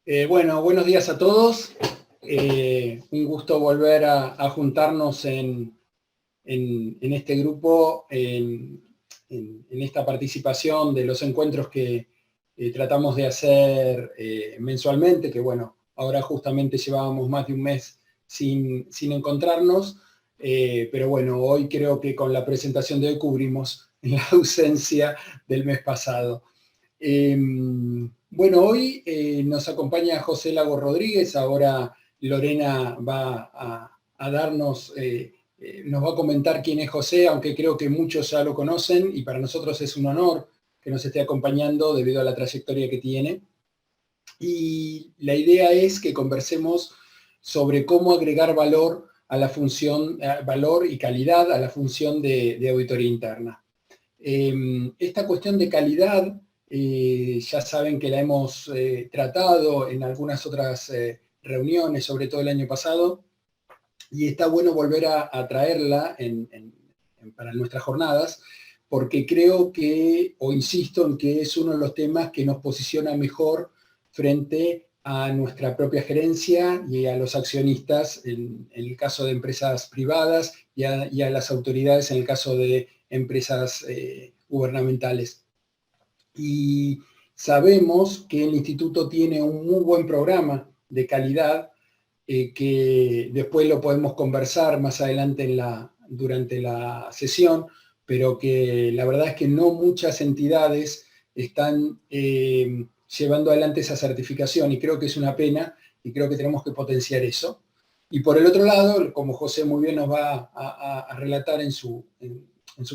Bueno, buenos días a todos. Un gusto volver a juntarnos en este grupo, en esta participación de los encuentros que tratamos de hacer mensualmente, que bueno, ahora justamente llevábamos más de un mes sin encontrarnos, pero bueno, hoy creo que con la presentación de hoy cubrimos la ausencia del mes pasado. Bueno, hoy nos acompaña José Lago Rodríguez, ahora Lorena va a darnos, nos va a comentar quién es José, aunque creo que muchos ya lo conocen y para nosotros es un honor que nos esté acompañando debido a la trayectoria que tiene. Y la idea es que conversemos sobre cómo agregar valor a la función, valor y calidad a la función de auditoría interna. Esta cuestión de calidad, ya saben que la hemos tratado en algunas otras reuniones, sobre todo el año pasado, y está bueno volver a traerla para nuestras jornadas, porque creo que, o insisto en que es uno de los temas que nos posiciona mejor frente a nuestra propia gerencia y a los accionistas en el caso de empresas privadas y a las autoridades en el caso de empresas gubernamentales. Y sabemos que el instituto tiene un muy buen programa de calidad que después lo podemos conversar más adelante durante la sesión, pero que la verdad es que no muchas entidades están llevando adelante esa certificación y creo que es una pena y creo que tenemos que potenciar eso. Y por el otro lado, como José muy bien nos va a relatar en su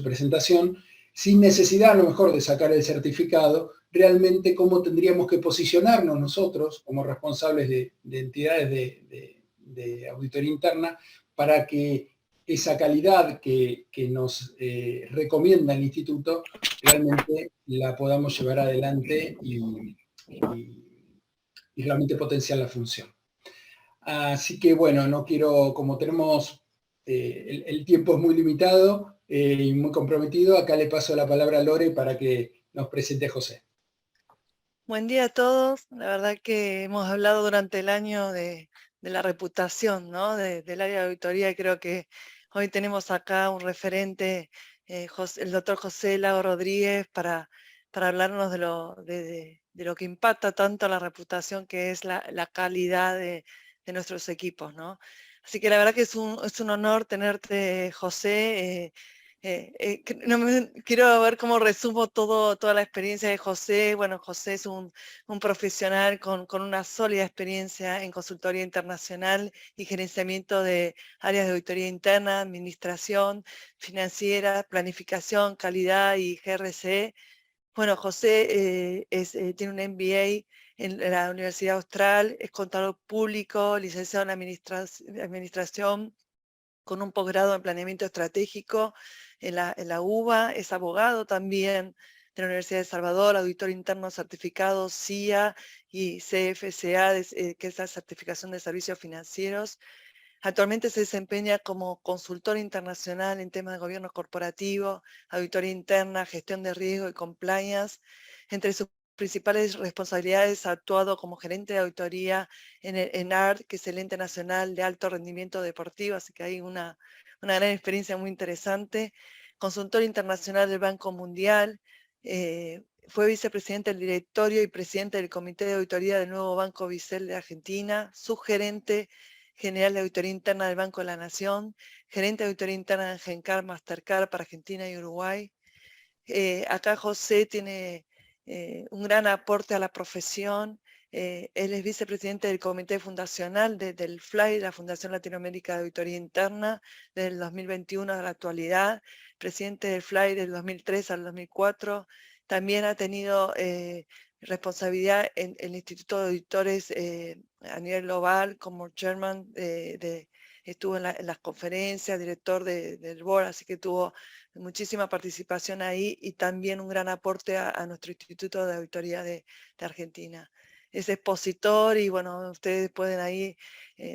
presentación, sin necesidad a lo mejor de sacar el certificado, realmente cómo tendríamos que posicionarnos nosotros como responsables de entidades de auditoría interna para que esa calidad que nos recomienda el instituto realmente la podamos llevar adelante y realmente potenciar la función. Así que bueno, no quiero, como tenemos, el tiempo es muy limitado y muy comprometido, acá le paso la palabra a Lore para que nos presente a José. Buen día a todos. La verdad que hemos hablado durante el año de la reputación, ¿no? Del área de auditoría y creo que hoy tenemos acá un referente, el doctor José Lago Rodríguez, para hablarnos de lo que impacta tanto la reputación, que es la calidad de nuestros equipos, ¿no? Así que la verdad que es un honor tenerte, José. Quiero ver cómo resumo toda la experiencia de José. Bueno, José es un profesional con una sólida experiencia en consultoría internacional y gerenciamiento de áreas de auditoría interna, administración financiera, planificación, calidad y GRC. Bueno, José tiene un MBA en la Universidad Austral, es contador público, licenciado en administración, con un posgrado en planeamiento estratégico en la UBA, es abogado también de la Universidad de Salvador, auditor interno certificado CIA y CFCA, que es la certificación de servicios financieros. Actualmente se desempeña como consultor internacional en temas de gobierno corporativo, auditoría interna, gestión de riesgo y compliance. Entre sus principales responsabilidades ha actuado como gerente de auditoría en ART, que es el ente nacional de alto rendimiento deportivo, así que hay una gran experiencia muy interesante. Consultor internacional del Banco Mundial, fue vicepresidente del directorio y presidente del comité de auditoría del nuevo Banco Bicel de Argentina, subgerente general de auditoría interna del Banco de la Nación, gerente de auditoría interna en Gencar, Mastercard para Argentina y Uruguay. Acá José tiene un gran aporte a la profesión. Él es vicepresidente del comité fundacional del FLY, la Fundación Latinoamérica de Auditoría Interna, desde el 2021 a la actualidad, presidente del FLY del 2003 al 2004. También ha tenido responsabilidad en el Instituto de Auditores a nivel global como chairman estuvo en las conferencias, director del board, así que tuvo muchísima participación ahí y también un gran aporte a nuestro Instituto de Auditoría de Argentina. Es expositor y bueno, ustedes pueden ahí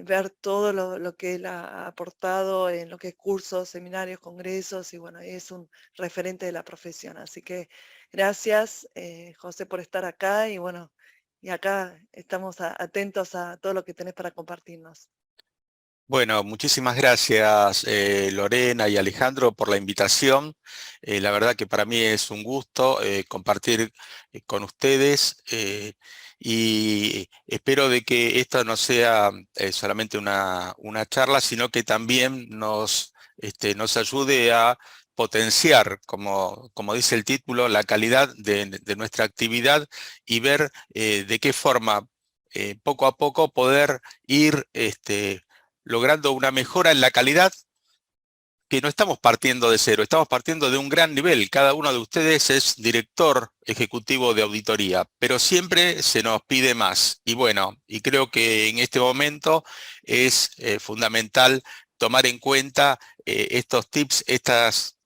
ver todo lo que él ha aportado en lo que es cursos, seminarios, congresos y bueno, es un referente de la profesión. Así que gracias, José, por estar acá y bueno, y acá estamos atentos a todo lo que tenés para compartirnos. Bueno, muchísimas gracias Lorena y Alejandro por la invitación. La verdad que para mí es un gusto compartir con ustedes y espero de que esto no sea solamente una charla, sino que también nos ayude a potenciar, como dice el título, la calidad de nuestra actividad y ver de qué forma poco a poco poder ir logrando una mejora en la calidad, que no estamos partiendo de cero, estamos partiendo de un gran nivel. Cada uno de ustedes es director ejecutivo de auditoría, pero siempre se nos pide más. Y bueno, y creo que en este momento es fundamental tomar en cuenta estos tips, estos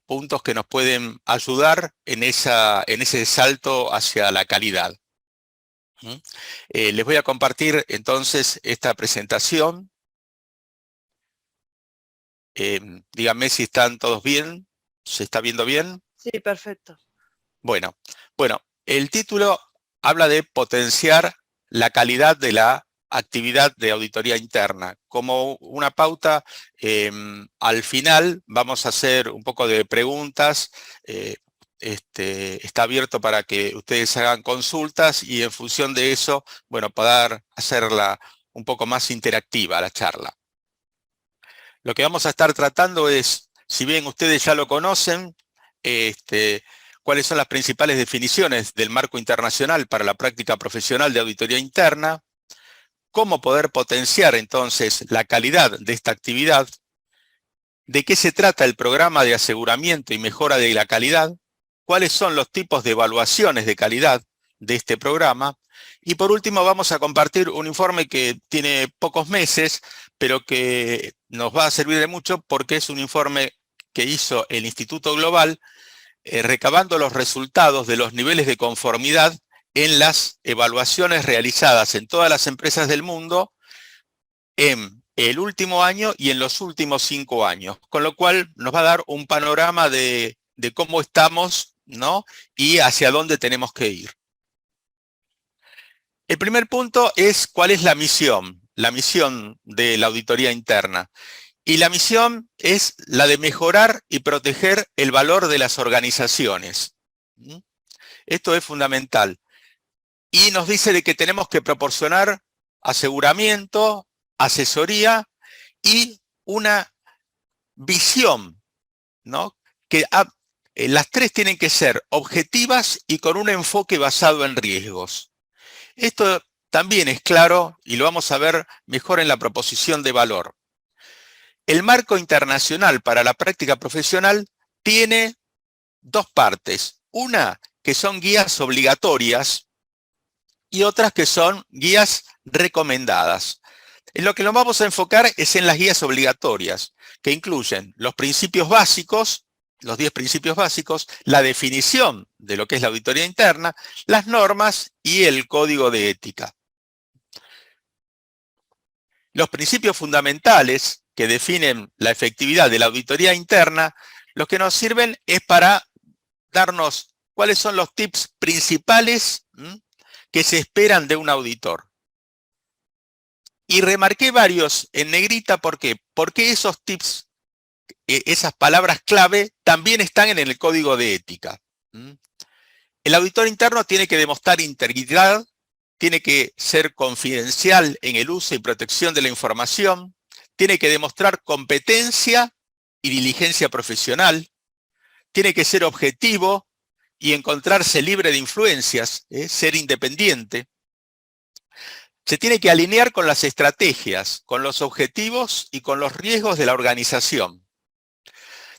puntos que nos pueden ayudar en ese salto hacia la calidad. Les voy a compartir entonces esta presentación. Díganme si están todos bien, ¿se está viendo bien? Sí, perfecto. Bueno, el título habla de potenciar la calidad de la actividad de auditoría interna. Como una pauta, al final vamos a hacer un poco de preguntas, está abierto para que ustedes hagan consultas y en función de eso, bueno, poder hacerla un poco más interactiva la charla. Lo que vamos a estar tratando es, si bien ustedes ya lo conocen, cuáles son las principales definiciones del marco internacional para la práctica profesional de auditoría interna, cómo poder potenciar entonces la calidad de esta actividad, de qué se trata el programa de aseguramiento y mejora de la calidad, cuáles son los tipos de evaluaciones de calidad de este programa, y por último vamos a compartir un informe que tiene pocos meses, pero que nos va a servir de mucho porque es un informe que hizo el Instituto Global, recabando los resultados de los niveles de conformidad en las evaluaciones realizadas en todas las empresas del mundo en el último año y en los últimos 5 años, con lo cual nos va a dar un panorama de cómo estamos, ¿no? Y hacia dónde tenemos que ir. El primer punto es cuál es la misión de la auditoría interna. Y la misión es la de mejorar y proteger el valor de las organizaciones. Esto es fundamental. Y nos dice de que tenemos que proporcionar aseguramiento, asesoría y una visión, ¿no? Que las tres tienen que ser objetivas y con un enfoque basado en riesgos. Esto también es claro y lo vamos a ver mejor en la proposición de valor. El marco internacional para la práctica profesional tiene dos partes. Una que son guías obligatorias y otras que son guías recomendadas. En lo que nos vamos a enfocar es en las guías obligatorias, que incluyen los principios básicos, los 10 principios básicos, la definición de lo que es la auditoría interna, las normas y el código de ética. Los principios fundamentales que definen la efectividad de la auditoría interna, lo que nos sirven es para darnos cuáles son los tips principales que se esperan de un auditor. Y remarqué varios en negrita, ¿por qué? Porque esos tips, esas palabras clave, también están en el código de ética. El auditor interno tiene que demostrar integridad, tiene que ser confidencial en el uso y protección de la información, tiene que demostrar competencia y diligencia profesional, tiene que ser objetivo y encontrarse libre de influencias, ser independiente. Se tiene que alinear con las estrategias, con los objetivos y con los riesgos de la organización.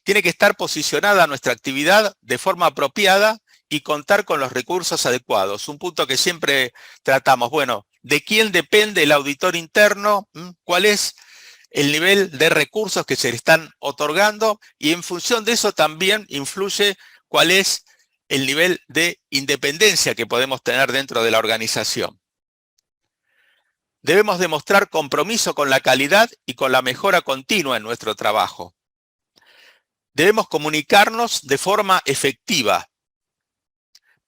Tiene que estar posicionada nuestra actividad de forma apropiada y contar con los recursos adecuados. Un punto que siempre tratamos. Bueno, ¿de quién depende el auditor interno? ¿Cuál es el nivel de recursos que se le están otorgando? Y en función de eso también influye cuál es el nivel de independencia que podemos tener dentro de la organización. Debemos demostrar compromiso con la calidad y con la mejora continua en nuestro trabajo. Debemos comunicarnos de forma efectiva.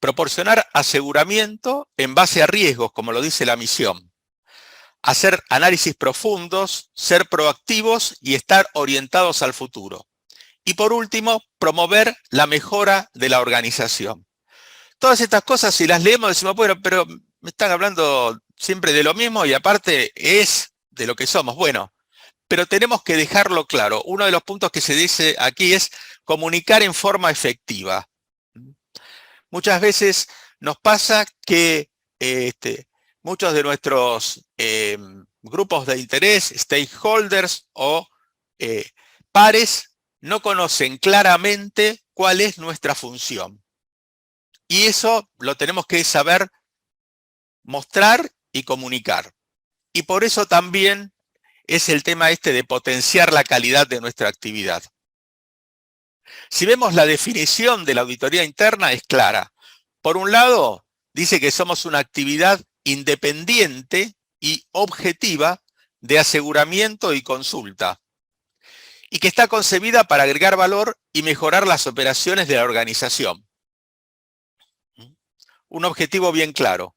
proporcionar aseguramiento en base a riesgos, como lo dice la misión. Hacer análisis profundos, ser proactivos y estar orientados al futuro. Y por último, promover la mejora de la organización. Todas estas cosas, si las leemos, decimos, bueno, pero me están hablando siempre de lo mismo y aparte es de lo que somos. Bueno, pero tenemos que dejarlo claro. Uno de los puntos que se dice aquí es comunicar en forma efectiva. Muchas veces nos pasa que muchos de nuestros grupos de interés, stakeholders o pares, no conocen claramente cuál es nuestra función. Y eso lo tenemos que saber mostrar y comunicar. Y por eso también es el tema de potenciar la calidad de nuestra actividad. Si vemos la definición de la auditoría interna, es clara. Por un lado, dice que somos una actividad independiente y objetiva de aseguramiento y consulta, y que está concebida para agregar valor y mejorar las operaciones de la organización. Un objetivo bien claro.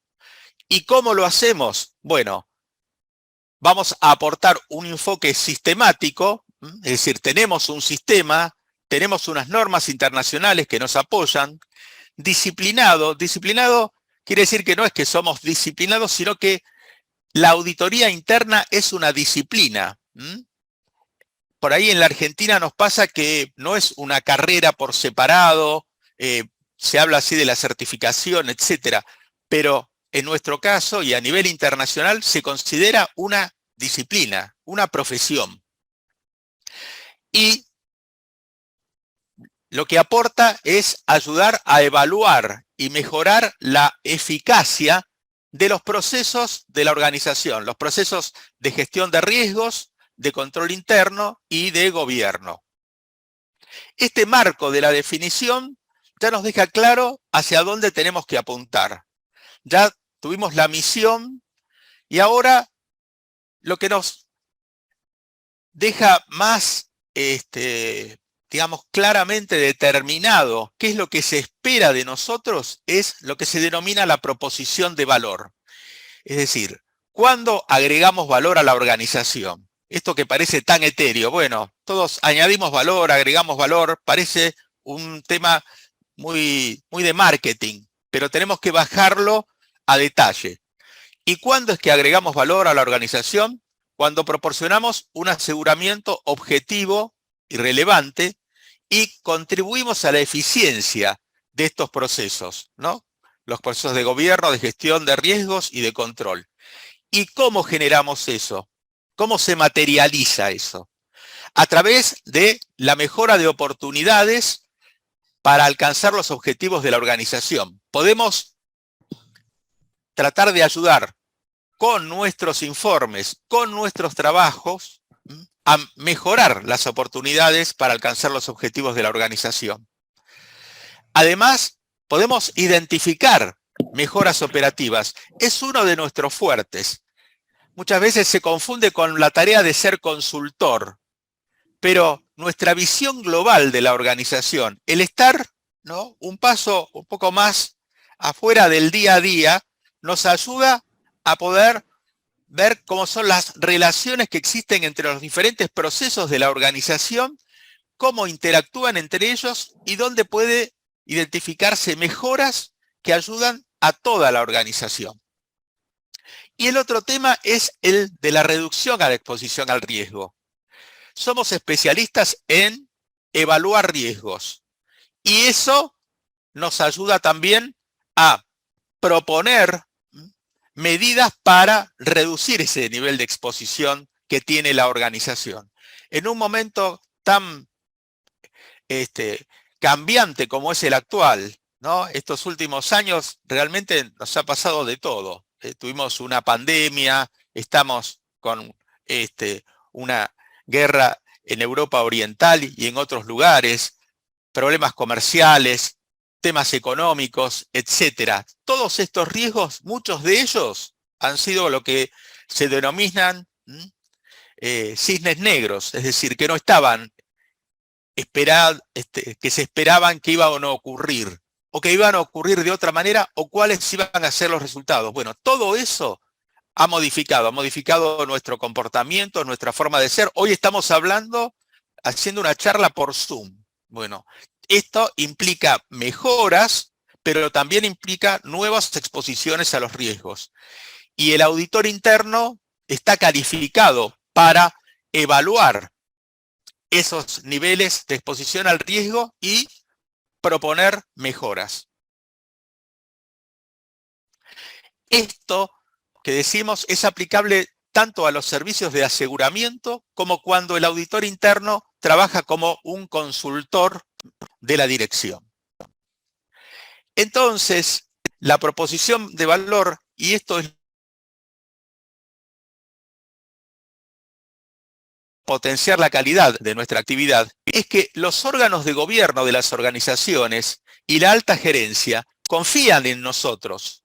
¿Y cómo lo hacemos? Bueno, vamos a aportar un enfoque sistemático, es decir, tenemos un sistema, tenemos unas normas internacionales que nos apoyan, disciplinado. Disciplinado quiere decir que no es que somos disciplinados, sino que la auditoría interna es una disciplina. Por ahí en la Argentina nos pasa que no es una carrera por separado, se habla así de la certificación, etcétera, pero en nuestro caso y a nivel internacional se considera una disciplina, una profesión. Y lo que aporta es ayudar a evaluar y mejorar la eficacia de los procesos de la organización, los procesos de gestión de riesgos, de control interno y de gobierno. Este marco de la definición ya nos deja claro hacia dónde tenemos que apuntar. Ya tuvimos la misión y ahora lo que nos deja más, digamos, claramente determinado qué es lo que se espera de nosotros es lo que se denomina la proposición de valor. Es decir, ¿cuándo agregamos valor a la organización? Esto que parece tan etéreo, bueno, todos añadimos valor, agregamos valor, parece un tema muy de marketing, pero tenemos que bajarlo a detalle. ¿Y cuándo es que agregamos valor a la organización? Cuando proporcionamos un aseguramiento objetivo y relevante y contribuimos a la eficiencia de estos procesos, ¿no? Los procesos de gobierno, de gestión de riesgos y de control. ¿Y cómo generamos eso? ¿Cómo se materializa eso? A través de la mejora de oportunidades para alcanzar los objetivos de la organización. Podemos tratar de ayudar con nuestros informes, con nuestros trabajos, a mejorar las oportunidades para alcanzar los objetivos de la organización. Además, podemos identificar mejoras operativas. Es uno de nuestros fuertes. Muchas veces se confunde con la tarea de ser consultor, pero nuestra visión global de la organización, el estar, ¿no?, un paso un poco más afuera del día a día, nos ayuda a poder ver cómo son las relaciones que existen entre los diferentes procesos de la organización, cómo interactúan entre ellos y dónde puede identificarse mejoras que ayudan a toda la organización. Y el otro tema es el de la reducción a la exposición al riesgo. Somos especialistas en evaluar riesgos y eso nos ayuda también a proponer medidas para reducir ese nivel de exposición que tiene la organización. En un momento tan cambiante como es el actual, ¿no? Estos últimos años realmente nos ha pasado de todo. Tuvimos una pandemia, estamos con una guerra en Europa Oriental y en otros lugares, problemas comerciales, temas económicos, etcétera. Todos estos riesgos, muchos de ellos han sido lo que se denominan cisnes negros, es decir, que no estaban que se esperaban que iban a ocurrir. o que iban a ocurrir de otra manera, o cuáles iban a ser los resultados. Bueno, todo eso ha modificado nuestro comportamiento, nuestra forma de ser. Hoy estamos haciendo una charla por Zoom. Bueno, esto implica mejoras, pero también implica nuevas exposiciones a los riesgos. Y el auditor interno está calificado para evaluar esos niveles de exposición al riesgo y proponer mejoras. Esto que decimos es aplicable tanto a los servicios de aseguramiento como cuando el auditor interno trabaja como un consultor de la dirección. Entonces, la proposición de valor, y esto es potenciar la calidad de nuestra actividad, es que los órganos de gobierno de las organizaciones y la alta gerencia confían en nosotros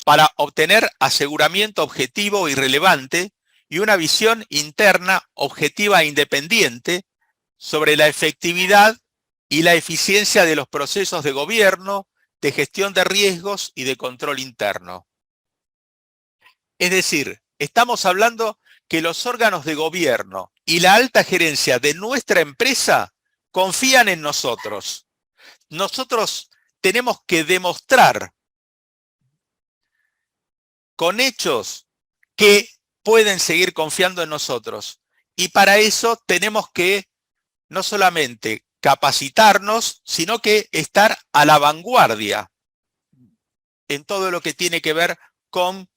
para obtener aseguramiento objetivo y relevante y una visión interna objetiva e independiente sobre la efectividad y la eficiencia de los procesos de gobierno, de gestión de riesgos y de control interno. Es decir, estamos hablando que los órganos de gobierno y la alta gerencia de nuestra empresa confían en nosotros. Nosotros tenemos que demostrar con hechos que pueden seguir confiando en nosotros. Y para eso tenemos que no solamente capacitarnos, sino que estar a la vanguardia en todo lo que tiene que ver con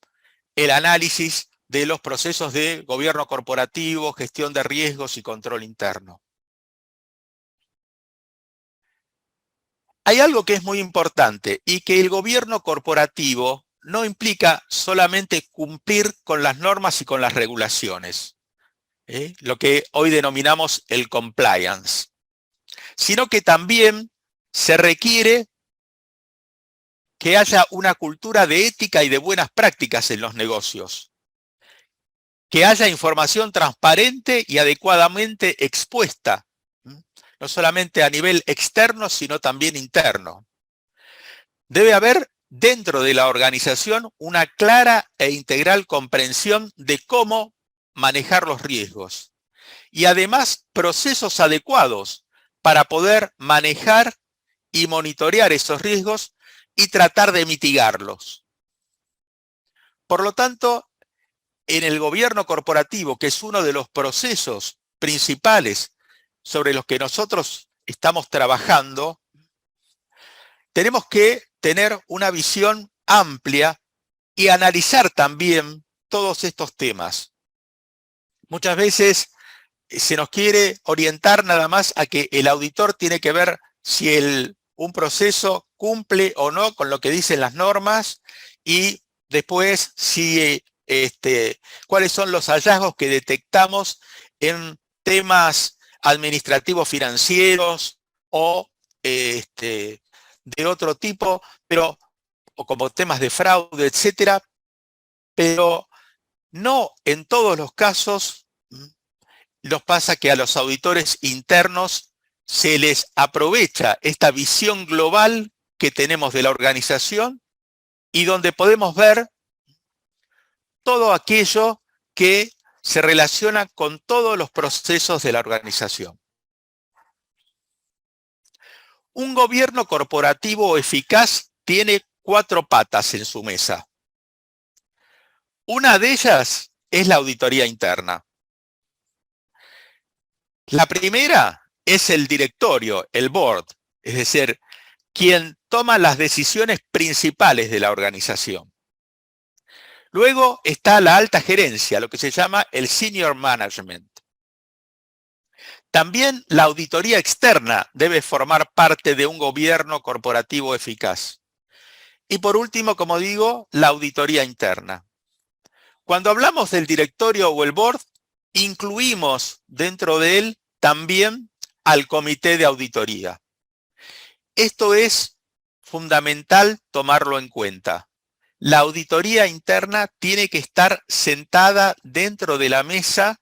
el análisis de los procesos de gobierno corporativo, gestión de riesgos y control interno. Hay algo que es muy importante y que el gobierno corporativo no implica solamente cumplir con las normas y con las regulaciones, lo que hoy denominamos el compliance, sino que también se requiere que haya una cultura de ética y de buenas prácticas en los negocios, que haya información transparente y adecuadamente expuesta, no solamente a nivel externo, sino también interno. Debe haber dentro de la organización una clara e integral comprensión de cómo manejar los riesgos y además procesos adecuados para poder manejar y monitorear esos riesgos y tratar de mitigarlos. Por lo tanto, en el gobierno corporativo, que es uno de los procesos principales sobre los que nosotros estamos trabajando, tenemos que tener una visión amplia y analizar también todos estos temas. Muchas veces se nos quiere orientar nada más a que el auditor tiene que ver si un proceso cumple o no con lo que dicen las normas y después si cuáles son los hallazgos que detectamos en temas administrativos financieros o de otro tipo, o como temas de fraude, etcétera, pero no en todos los casos nos pasa que a los auditores internos se les aprovecha esta visión global que tenemos de la organización y donde podemos ver todo aquello que se relaciona con todos los procesos de la organización. Un gobierno corporativo eficaz tiene 4 patas en su mesa. Una de ellas es la auditoría interna. La primera es el directorio, el board, es decir, quien toma las decisiones principales de la organización. Luego está la alta gerencia, lo que se llama el senior management. También la auditoría externa debe formar parte de un gobierno corporativo eficaz. Y por último, como digo, la auditoría interna. Cuando hablamos del directorio o el board, incluimos dentro de él también al comité de auditoría. Esto es fundamental tomarlo en cuenta. La auditoría interna tiene que estar sentada dentro de la mesa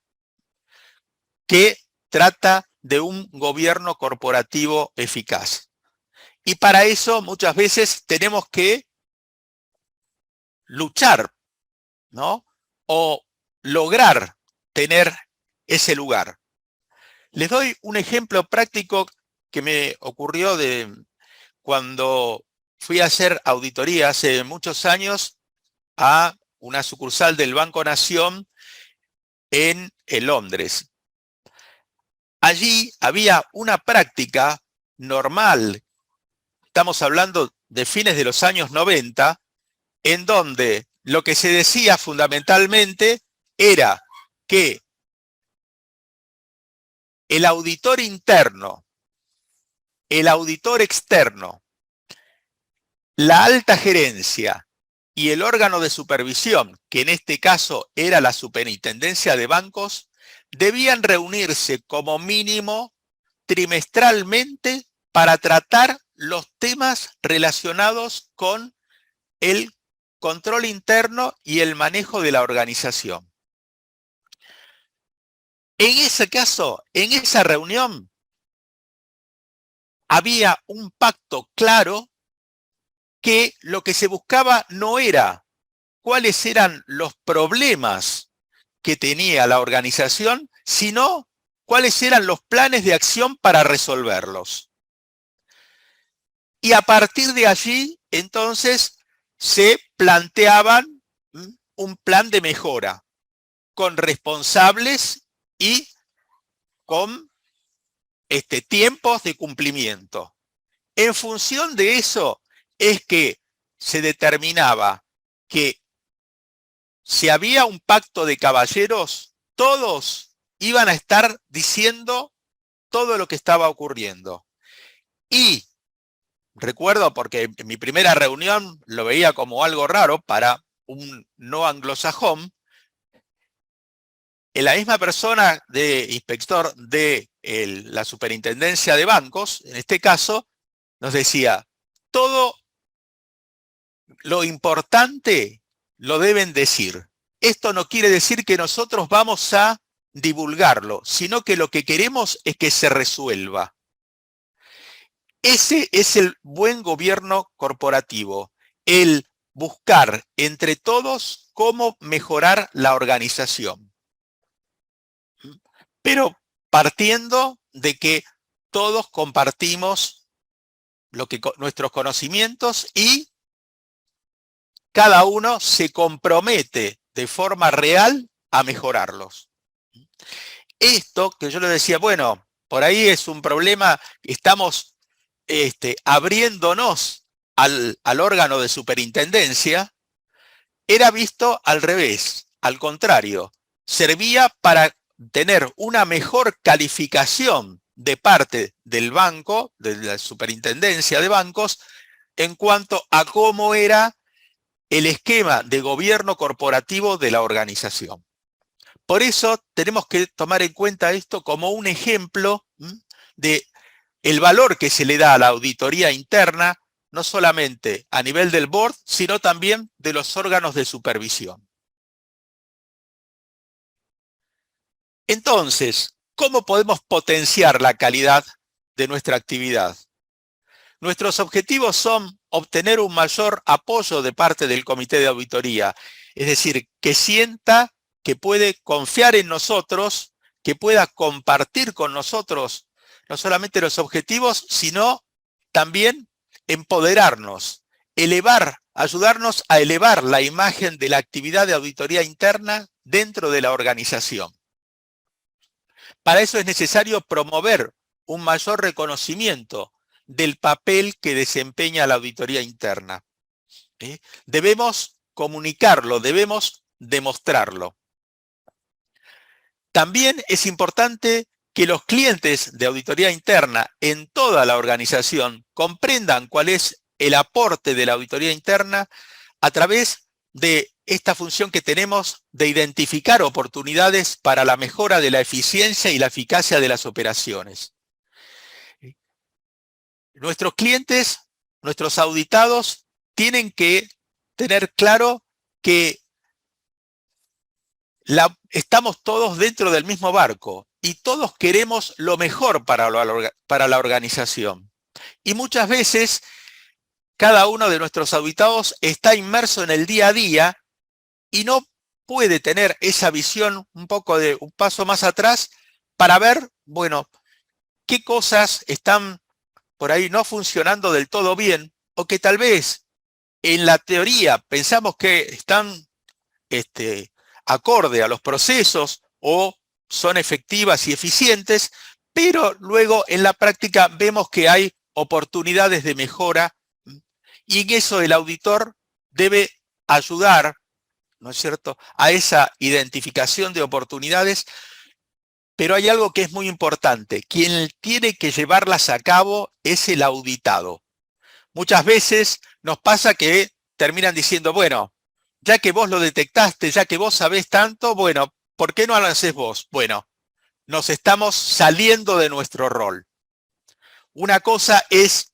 que trata de un gobierno corporativo eficaz. Y para eso muchas veces tenemos que luchar, ¿no? O lograr tener ese lugar. Les doy un ejemplo práctico que me ocurrió de cuando fui a hacer auditoría hace muchos años a una sucursal del Banco Nación en Londres. Allí había una práctica normal, estamos hablando de fines de los años 90, en donde lo que se decía fundamentalmente era que el auditor interno, el auditor externo, la alta gerencia y el órgano de supervisión, que en este caso era la Superintendencia de Bancos, debían reunirse como mínimo trimestralmente para tratar los temas relacionados con el control interno y el manejo de la organización. En ese caso, en esa reunión, había un pacto claro que lo que se buscaba no era cuáles eran los problemas que tenía la organización, sino cuáles eran los planes de acción para resolverlos. Y a partir de allí, entonces, se planteaban un plan de mejora con responsables y con tiempos de cumplimiento. En función de eso es que se determinaba que si había un pacto de caballeros, todos iban a estar diciendo todo lo que estaba ocurriendo. Y recuerdo, porque en mi primera reunión lo veía como algo raro para un no anglosajón, en la misma persona de inspector de la Superintendencia de Bancos, en este caso, nos decía, todo lo importante lo deben decir. Esto no quiere decir que nosotros vamos a divulgarlo, sino que lo que queremos es que se resuelva. Ese es el buen gobierno corporativo, el buscar entre todos cómo mejorar la organización. Pero partiendo de que todos compartimos nuestros conocimientos y cada uno se compromete de forma real a mejorarlos. Esto que yo le decía, bueno, por ahí es un problema, estamos abriéndonos al órgano de superintendencia, era visto al revés, al contrario, servía para tener una mejor calificación de parte del banco, de la Superintendencia de Bancos, en cuanto a cómo era el esquema de gobierno corporativo de la organización. Por eso tenemos que tomar en cuenta esto como un ejemplo de el valor que se le da a la auditoría interna, no solamente a nivel del board, sino también de los órganos de supervisión. Entonces, ¿cómo podemos potenciar la calidad de nuestra actividad? Nuestros objetivos son obtener un mayor apoyo de parte del comité de auditoría, es decir, que sienta que puede confiar en nosotros, que pueda compartir con nosotros no solamente los objetivos, sino también empoderarnos, ayudarnos a elevar la imagen de la actividad de auditoría interna dentro de la organización. Para eso es necesario promover un mayor reconocimiento del papel que desempeña la auditoría interna. ¿Sí? Debemos comunicarlo, debemos demostrarlo. También es importante que los clientes de auditoría interna en toda la organización comprendan cuál es el aporte de la auditoría interna a través de esta función que tenemos de identificar oportunidades para la mejora de la eficiencia y la eficacia de las operaciones. Nuestros clientes, nuestros auditados, tienen que tener claro que estamos todos dentro del mismo barco y todos queremos lo mejor para la organización. Y muchas veces cada uno de nuestros auditados está inmerso en el día a día y no puede tener esa visión un poco de un paso más atrás para ver, bueno, qué cosas están por ahí no funcionando del todo bien, o que tal vez en la teoría pensamos que están acorde a los procesos o son efectivas y eficientes, pero luego en la práctica vemos que hay oportunidades de mejora y en eso el auditor debe ayudar, ¿no es cierto?, a esa identificación de oportunidades. Pero hay algo que es muy importante. Quien tiene que llevarlas a cabo es el auditado. Muchas veces nos pasa que terminan diciendo, bueno, ya que vos lo detectaste, ya que vos sabés tanto, bueno, ¿por qué no lo hacés vos? Bueno, nos estamos saliendo de nuestro rol. Una cosa es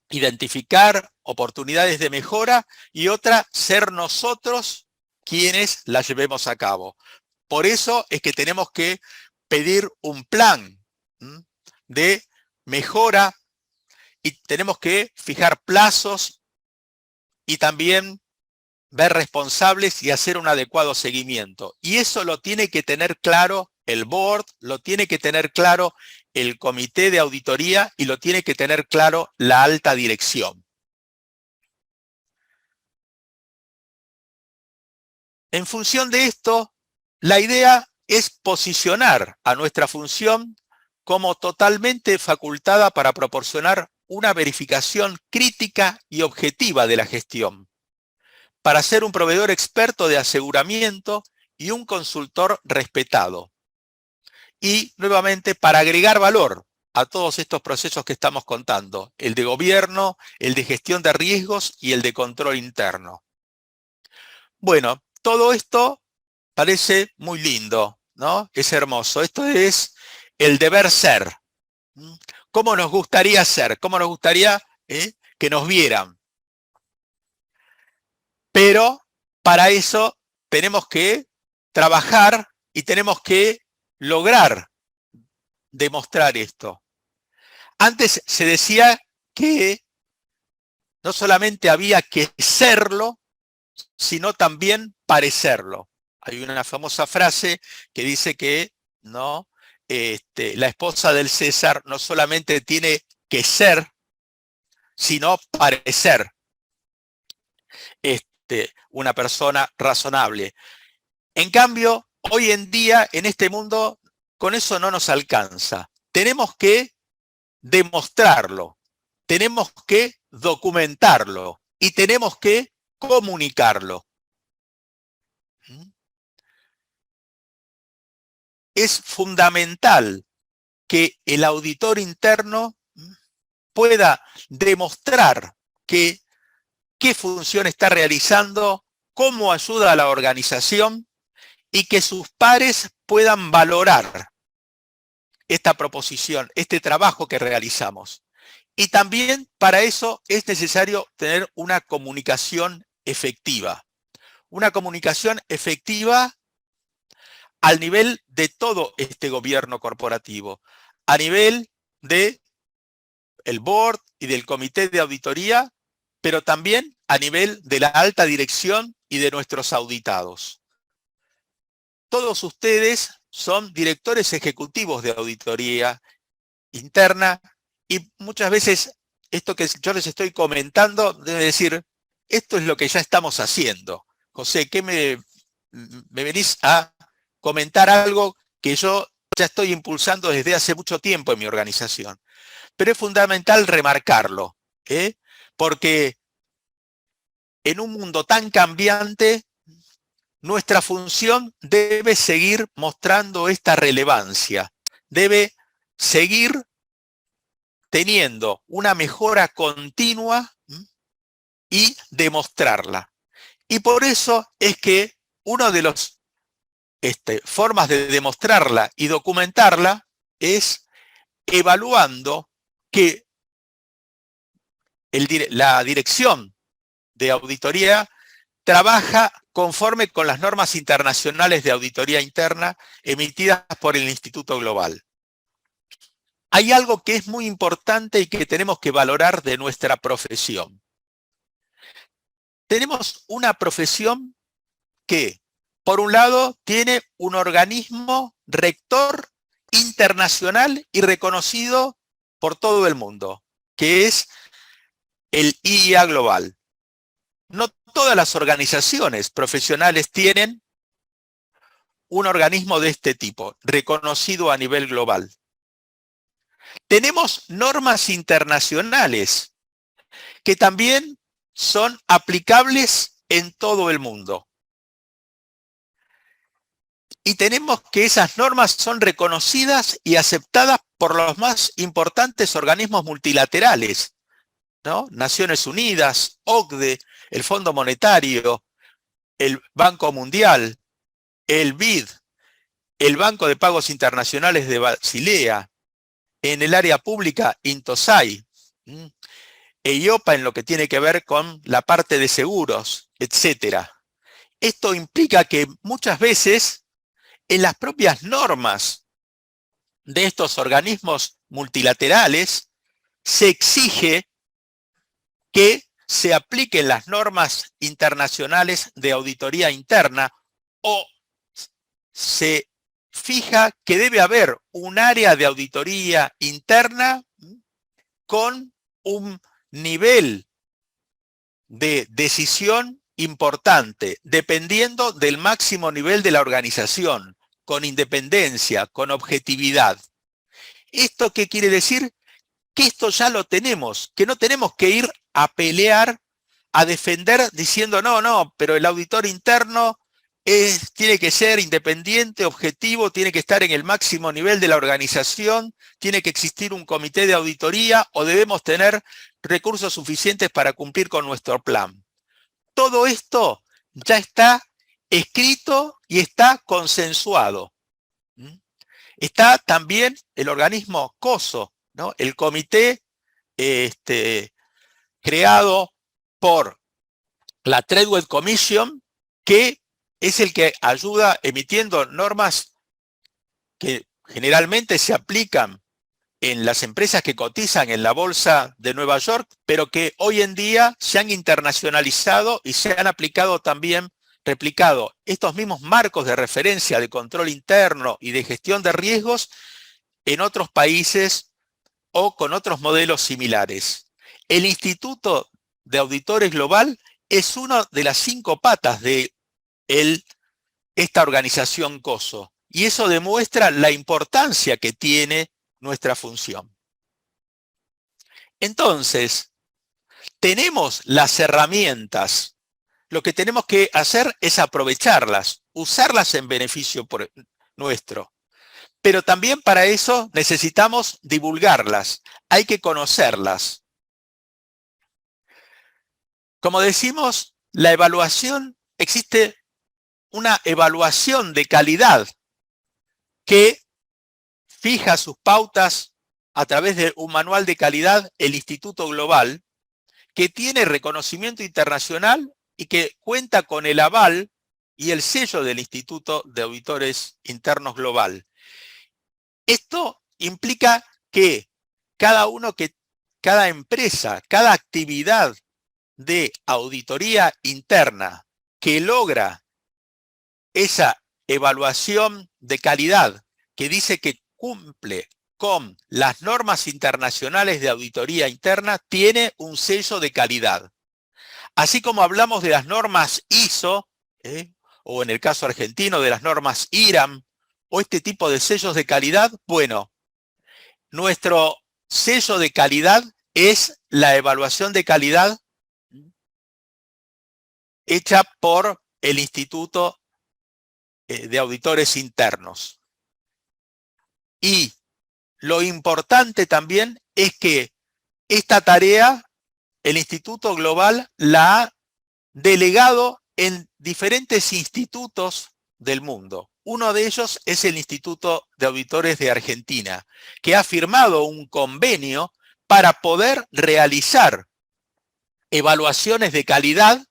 identificar oportunidades de mejora y otra, ser nosotros quienes las llevemos a cabo. Por eso es que tenemos que pedir un plan de mejora y tenemos que fijar plazos y también ver responsables y hacer un adecuado seguimiento. Y eso lo tiene que tener claro el board, lo tiene que tener claro el comité de auditoría y lo tiene que tener claro la alta dirección. En función de esto, la idea es posicionar a nuestra función como totalmente facultada para proporcionar una verificación crítica y objetiva de la gestión, para ser un proveedor experto de aseguramiento y un consultor respetado. Y nuevamente para agregar valor a todos estos procesos que estamos contando, el de gobierno, el de gestión de riesgos y el de control interno. Bueno, todo esto parece muy lindo, ¿no? Es hermoso. Esto es el deber ser. ¿Cómo nos gustaría ser? ¿Cómo nos gustaría que nos vieran? Pero para eso tenemos que trabajar y tenemos que lograr demostrar esto. Antes se decía que no solamente había que serlo, sino también parecerlo. Hay una famosa frase que dice que ¿no? La esposa del César no solamente tiene que ser, sino parecer una persona razonable. En cambio, hoy en día, en este mundo, con eso no nos alcanza. Tenemos que demostrarlo, tenemos que documentarlo y tenemos que comunicarlo. Es fundamental que el auditor interno pueda demostrar qué función está realizando, cómo ayuda a la organización y que sus pares puedan valorar esta proposición, este trabajo que realizamos. Y también para eso es necesario tener una comunicación efectiva. Una comunicación efectiva al nivel de todo este gobierno corporativo, a nivel del board y del comité de auditoría, pero también a nivel de la alta dirección y de nuestros auditados. Todos ustedes son directores ejecutivos de auditoría interna y muchas veces esto que yo les estoy comentando debe decir, esto es lo que ya estamos haciendo. José, ¿qué me venís a comentar algo que yo ya estoy impulsando desde hace mucho tiempo en mi organización? Pero es fundamental remarcarlo, porque en un mundo tan cambiante, nuestra función debe seguir mostrando esta relevancia, debe seguir teniendo una mejora continua y demostrarla. Y por eso es que una de las formas de demostrarla y documentarla es evaluando que la dirección de auditoría trabaja conforme con las normas internacionales de auditoría interna emitidas por el Instituto Global. hay algo que es muy importante y que tenemos que valorar de nuestra profesión. Tenemos una profesión que, por un lado, tiene un organismo rector internacional y reconocido por todo el mundo, que es el IIA Global. No todas las organizaciones profesionales tienen un organismo de este tipo, reconocido a nivel global. Tenemos normas internacionales que también son aplicables en todo el mundo. Y tenemos que esas normas son reconocidas y aceptadas por los más importantes organismos multilaterales, ¿no? Naciones Unidas, OCDE, el Fondo Monetario, el Banco Mundial, el BID, el Banco de Pagos Internacionales de Basilea, en el área pública Intosai, EIOPA en lo que tiene que ver con la parte de seguros, etc. Esto implica que muchas veces en las propias normas de estos organismos multilaterales se exige que se apliquen las normas internacionales de auditoría interna o se fija que debe haber un área de auditoría interna con un nivel de decisión importante, dependiendo del máximo nivel de la organización, con independencia, con objetividad. ¿Esto qué quiere decir? Que esto ya lo tenemos, que no tenemos que ir a pelear, a defender diciendo no, pero el auditor interno tiene que ser independiente, objetivo, tiene que estar en el máximo nivel de la organización, tiene que existir un comité de auditoría o debemos tener recursos suficientes para cumplir con nuestro plan. Todo esto ya está escrito y está consensuado. Está también el organismo COSO, ¿no? El comité creado por la Tradeweb Commission, que es el que ayuda emitiendo normas que generalmente se aplican en las empresas que cotizan en la bolsa de Nueva York, pero que hoy en día se han internacionalizado y se han aplicado también, replicado estos mismos marcos de referencia de control interno y de gestión de riesgos en otros países o con otros modelos similares. El Instituto de Auditores Global es una de las 5 patas de esta organización COSO, y eso demuestra la importancia que tiene nuestra función. Entonces, tenemos las herramientas. Lo que tenemos que hacer es aprovecharlas, usarlas en beneficio nuestro. Pero también para eso necesitamos divulgarlas, hay que conocerlas. Como decimos, la evaluación, existe una evaluación de calidad que fija sus pautas a través de un manual de calidad, el Instituto Global, que tiene reconocimiento internacional y que cuenta con el aval y el sello del Instituto de Auditores Internos Global. Esto implica que cada empresa, cada actividad de auditoría interna que logra esa evaluación de calidad que dice que cumple con las normas internacionales de auditoría interna, tiene un sello de calidad. Así como hablamos de las normas ISO, o en el caso argentino de las normas IRAM, o este tipo de sellos de calidad, bueno, nuestro sello de calidad es la evaluación de calidad hecha por el Instituto de Auditores Internos. Y lo importante también es que esta tarea el Instituto Global la ha delegado en diferentes institutos del mundo. Uno de ellos es el Instituto de Auditores de Argentina, que ha firmado un convenio para poder realizar evaluaciones de calidad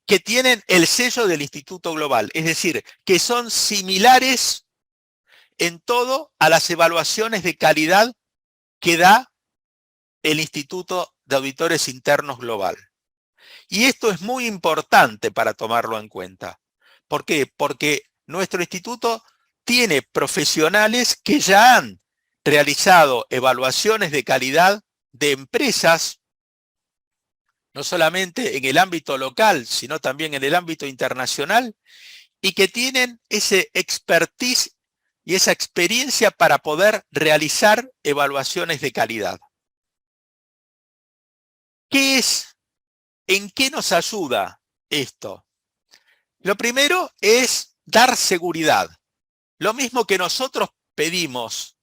que tienen el sello del Instituto Global, es decir, que son similares en todo a las evaluaciones de calidad que da el Instituto de Auditores Internos Global. Y esto es muy importante para tomarlo en cuenta. ¿Por qué? Porque nuestro instituto tiene profesionales que ya han realizado evaluaciones de calidad de empresas, no solamente en el ámbito local, sino también en el ámbito internacional, y que tienen ese expertise y esa experiencia para poder realizar evaluaciones de calidad. ¿Qué es? ¿En qué nos ayuda esto? Lo primero es dar seguridad. Lo mismo que nosotros pedimos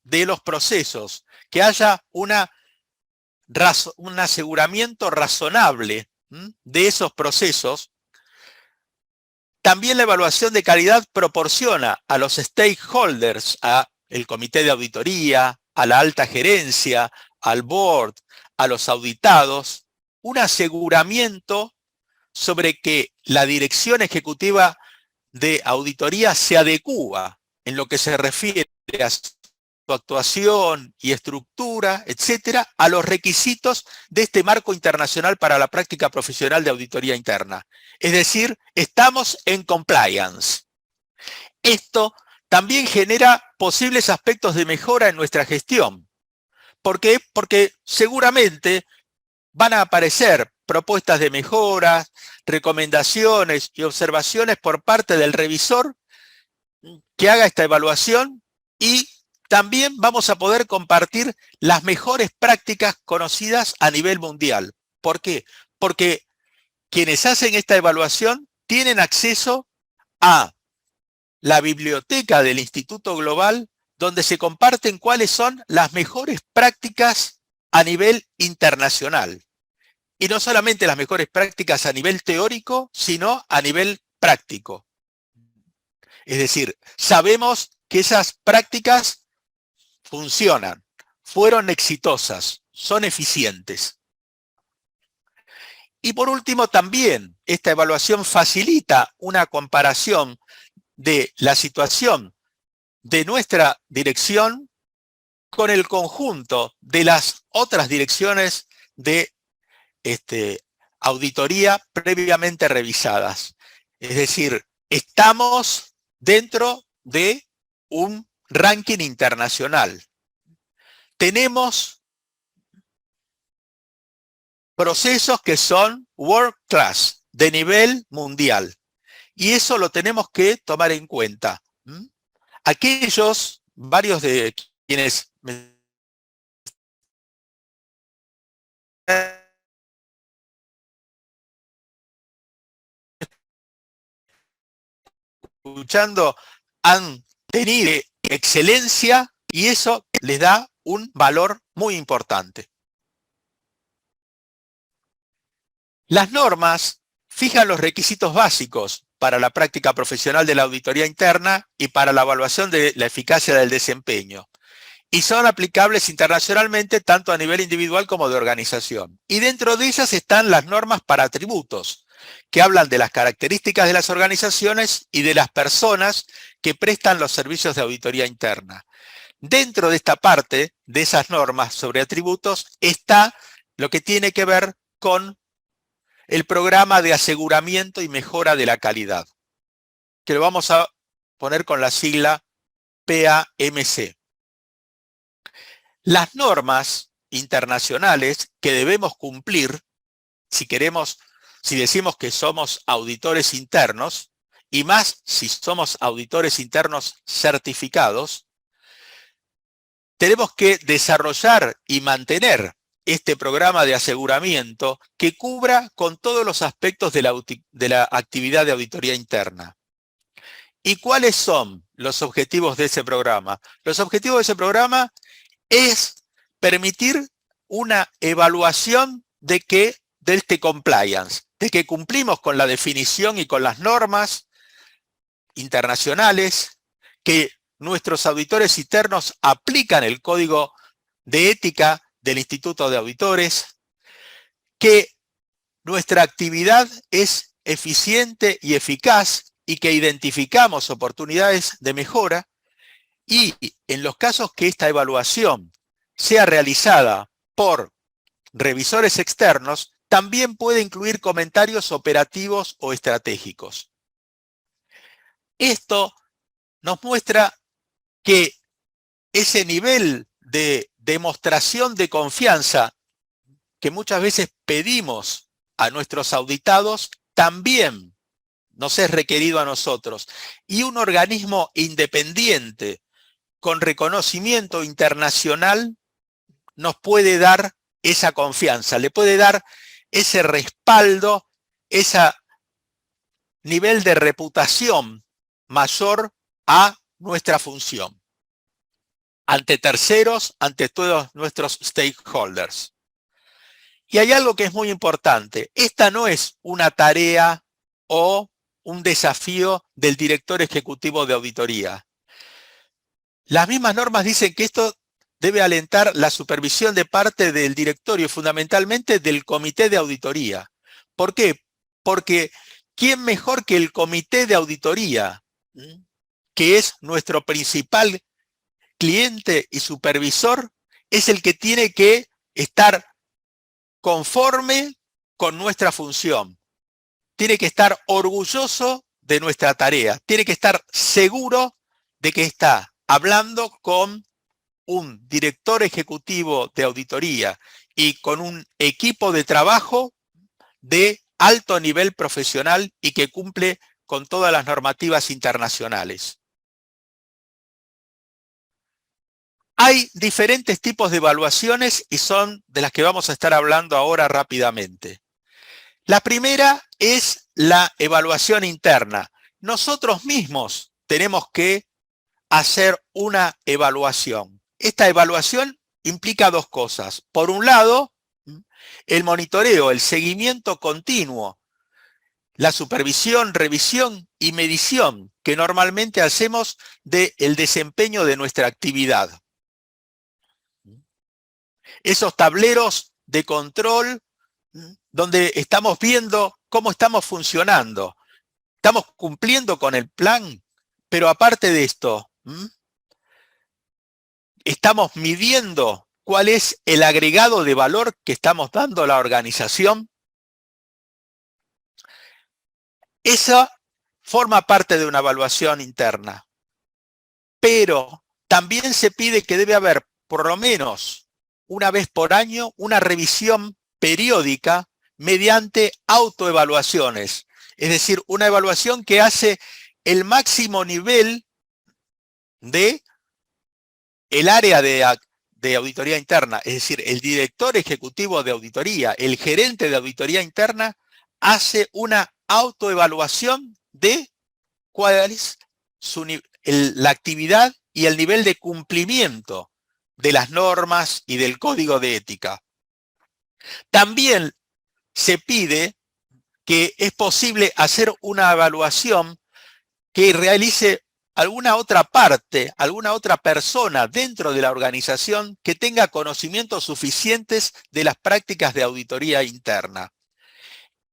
de los procesos, que haya un aseguramiento razonable de esos procesos. También la evaluación de calidad proporciona a los stakeholders, al comité de auditoría, a la alta gerencia, al board, a los auditados, un aseguramiento sobre que la dirección ejecutiva de auditoría se adecúa en lo que se refiere a su actuación y estructura, etcétera, a los requisitos de este marco internacional para la práctica profesional de auditoría interna. Es decir, estamos en compliance. Esto también genera posibles aspectos de mejora en nuestra gestión. ¿Por qué? Porque seguramente van a aparecer propuestas de mejora, recomendaciones y observaciones por parte del revisor que haga esta evaluación, y también vamos a poder compartir las mejores prácticas conocidas a nivel mundial. ¿Por qué? Porque quienes hacen esta evaluación tienen acceso a la biblioteca del Instituto Global, donde se comparten cuáles son las mejores prácticas a nivel internacional. Y no solamente las mejores prácticas a nivel teórico, sino a nivel práctico. Es decir, sabemos que esas prácticas funcionan, fueron exitosas, son eficientes. Y por último, también esta evaluación facilita una comparación de la situación de nuestra dirección con el conjunto de las otras direcciones de auditoría previamente revisadas. Es decir, estamos dentro de un ranking internacional. Tenemos procesos que son world class, de nivel mundial. Y eso lo tenemos que tomar en cuenta. Varios de quienes me escuchando han tenido excelencia, y eso les da un valor muy importante. Las normas fijan los requisitos básicos para la práctica profesional de la auditoría interna y para la evaluación de la eficacia del desempeño, y son aplicables internacionalmente tanto a nivel individual como de organización. Y dentro de ellas están las normas para atributos, que hablan de las características de las organizaciones y de las personas que prestan los servicios de auditoría interna. Dentro de esta parte, de esas normas sobre atributos, está lo que tiene que ver con el programa de aseguramiento y mejora de la calidad, que lo vamos a poner con la sigla PAMC. Las normas internacionales que debemos cumplir si decimos que somos auditores internos, y más si somos auditores internos certificados, tenemos que desarrollar y mantener este programa de aseguramiento que cubra con todos los aspectos de la actividad de auditoría interna. ¿Y cuáles son los objetivos de ese programa? Los objetivos de ese programa es permitir una evaluación de este compliance, de que cumplimos con la definición y con las normas internacionales, que nuestros auditores internos aplican el código de ética del Instituto de Auditores, que nuestra actividad es eficiente y eficaz y que identificamos oportunidades de mejora, Y en los casos que esta evaluación sea realizada por revisores externos, también puede incluir comentarios operativos o estratégicos. Esto nos muestra que ese nivel de demostración de confianza que muchas veces pedimos a nuestros auditados también nos es requerido a nosotros. Y un organismo independiente con reconocimiento internacional nos puede dar esa confianza, le puede dar ese respaldo, ese nivel de reputación mayor a nuestra función ante terceros, ante todos nuestros stakeholders. Y hay algo que es muy importante. Esta no es una tarea o un desafío del director ejecutivo de auditoría. Las mismas normas dicen que esto debe alentar la supervisión de parte del directorio, fundamentalmente del comité de auditoría. ¿Por qué? Porque ¿quién mejor que el comité de auditoría, que es nuestro principal cliente y supervisor, es el que tiene que estar conforme con nuestra función? Tiene que estar orgulloso de nuestra tarea, tiene que estar seguro de que está hablando con un director ejecutivo de auditoría y con un equipo de trabajo de alto nivel profesional y que cumple con todas las normativas internacionales. Hay diferentes tipos de evaluaciones y son de las que vamos a estar hablando ahora rápidamente. La primera es la evaluación interna. Nosotros mismos tenemos que hacer una evaluación. Esta evaluación implica dos cosas. Por un lado, el monitoreo, el seguimiento continuo, la supervisión, revisión y medición que normalmente hacemos del desempeño de nuestra actividad. Esos tableros de control donde estamos viendo cómo estamos funcionando. Estamos cumpliendo con el plan, pero aparte de esto, estamos midiendo cuál es el agregado de valor que estamos dando a la organización. Esa forma parte de una evaluación interna, pero también se pide que debe haber por lo menos una vez por año una revisión periódica mediante autoevaluaciones, es decir, una evaluación que hace el máximo nivel de el área de auditoría interna, es decir, el director ejecutivo de auditoría, el gerente de auditoría interna, hace una autoevaluación de cuál es la actividad y el nivel de cumplimiento de las normas y del código de ética. También se pide que es posible hacer una evaluación que realice alguna otra parte, alguna otra persona dentro de la organización que tenga conocimientos suficientes de las prácticas de auditoría interna.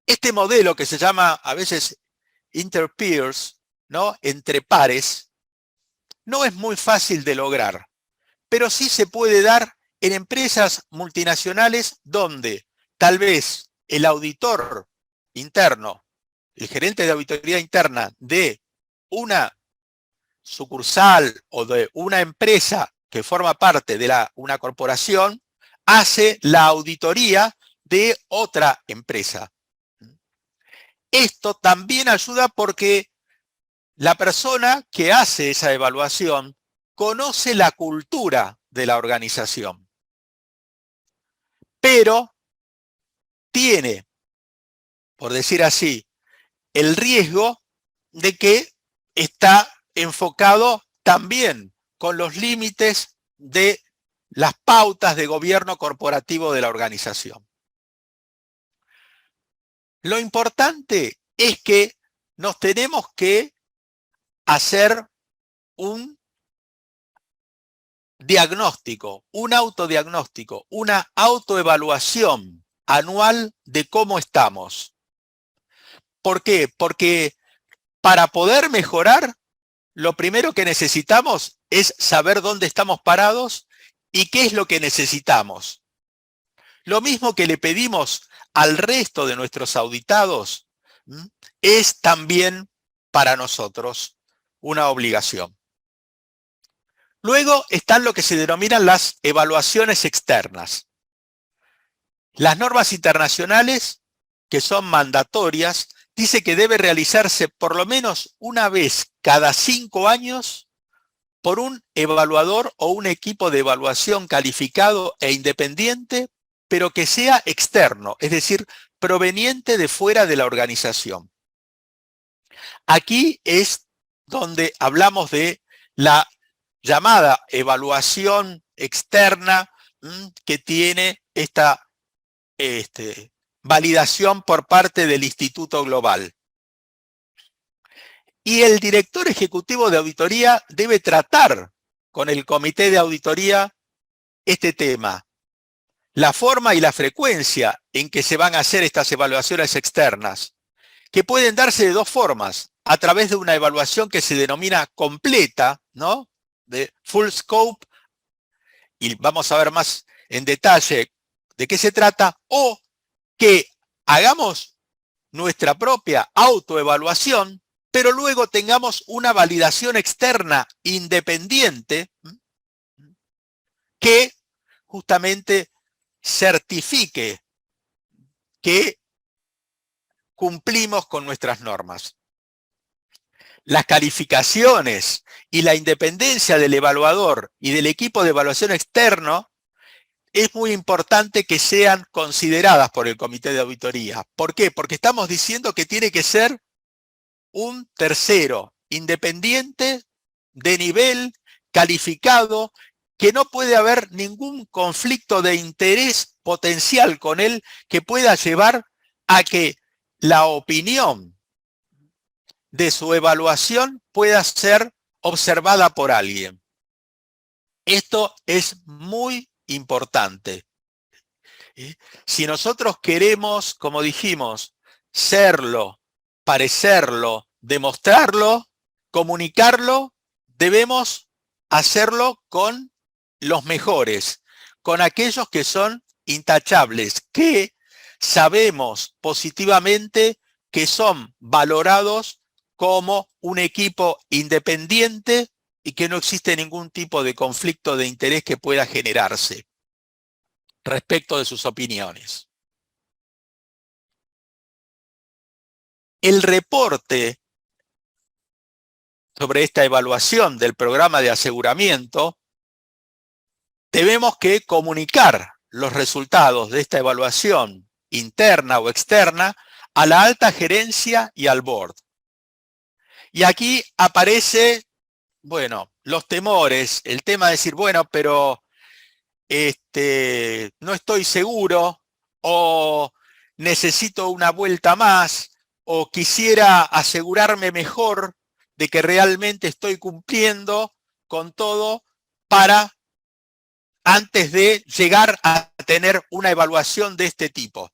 Este modelo que se llama a veces interpeers, ¿no? Entre pares, no es muy fácil de lograr, pero sí se puede dar en empresas multinacionales donde tal vez el auditor interno, el gerente de auditoría interna de una sucursal o de una empresa que forma parte de una corporación, hace la auditoría de otra empresa. Esto también ayuda porque la persona que hace esa evaluación conoce la cultura de la organización, pero tiene, por decir así, el riesgo de que está enfocado también con los límites de las pautas de gobierno corporativo de la organización. Lo importante es que nos tenemos que hacer un diagnóstico, un autodiagnóstico, una autoevaluación anual de cómo estamos. ¿Por qué? Porque para poder mejorar lo primero que necesitamos es saber dónde estamos parados y qué es lo que necesitamos. Lo mismo que le pedimos al resto de nuestros auditados, es también para nosotros una obligación. Luego están lo que se denominan las evaluaciones externas. Las normas internacionales, que son mandatorias, dice que debe realizarse por lo menos una vez cada 5 años por un evaluador o un equipo de evaluación calificado e independiente, pero que sea externo, es decir, proveniente de fuera de la organización. Aquí es donde hablamos de la llamada evaluación externa que tiene esta validación por parte del Instituto Global. Y el director ejecutivo de auditoría debe tratar con el comité de auditoría este tema. La forma y la frecuencia en que se van a hacer estas evaluaciones externas, que pueden darse de dos formas, a través de una evaluación que se denomina completa, ¿no?, de full scope, y vamos a ver más en detalle de qué se trata, o que hagamos nuestra propia autoevaluación, pero luego tengamos una validación externa independiente que justamente certifique que cumplimos con nuestras normas. Las calificaciones y la independencia del evaluador y del equipo de evaluación externo es muy importante que sean consideradas por el comité de auditoría. ¿Por qué? Porque estamos diciendo que tiene que ser un tercero independiente, de nivel, calificado, que no puede haber ningún conflicto de interés potencial con él que pueda llevar a que la opinión de su evaluación pueda ser observada por alguien. Esto es muy importante. Si nosotros queremos, como dijimos, serlo, parecerlo, demostrarlo, comunicarlo, debemos hacerlo con los mejores, con aquellos que son intachables, que sabemos positivamente que son valorados como un equipo independiente y que no existe ningún tipo de conflicto de interés que pueda generarse respecto de sus opiniones. El reporte sobre esta evaluación del programa de aseguramiento, debemos que comunicar los resultados de esta evaluación interna o externa a la alta gerencia y al board. Y aquí aparece, bueno, los temores, el tema de decir, bueno, pero no estoy seguro, o necesito una vuelta más, o quisiera asegurarme mejor de que realmente estoy cumpliendo con todo para antes de llegar a tener una evaluación de este tipo.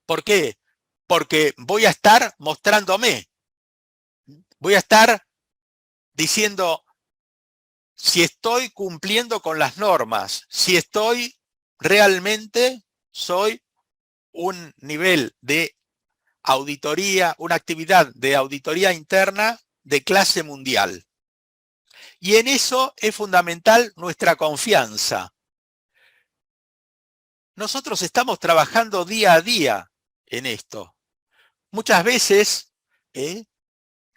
¿Por qué? Porque voy a estar mostrándome. Voy a estar diciendo si estoy cumpliendo con las normas, si estoy realmente, soy un nivel de auditoría, una actividad de auditoría interna de clase mundial. Y en eso es fundamental nuestra confianza. Nosotros estamos trabajando día a día en esto. Muchas veces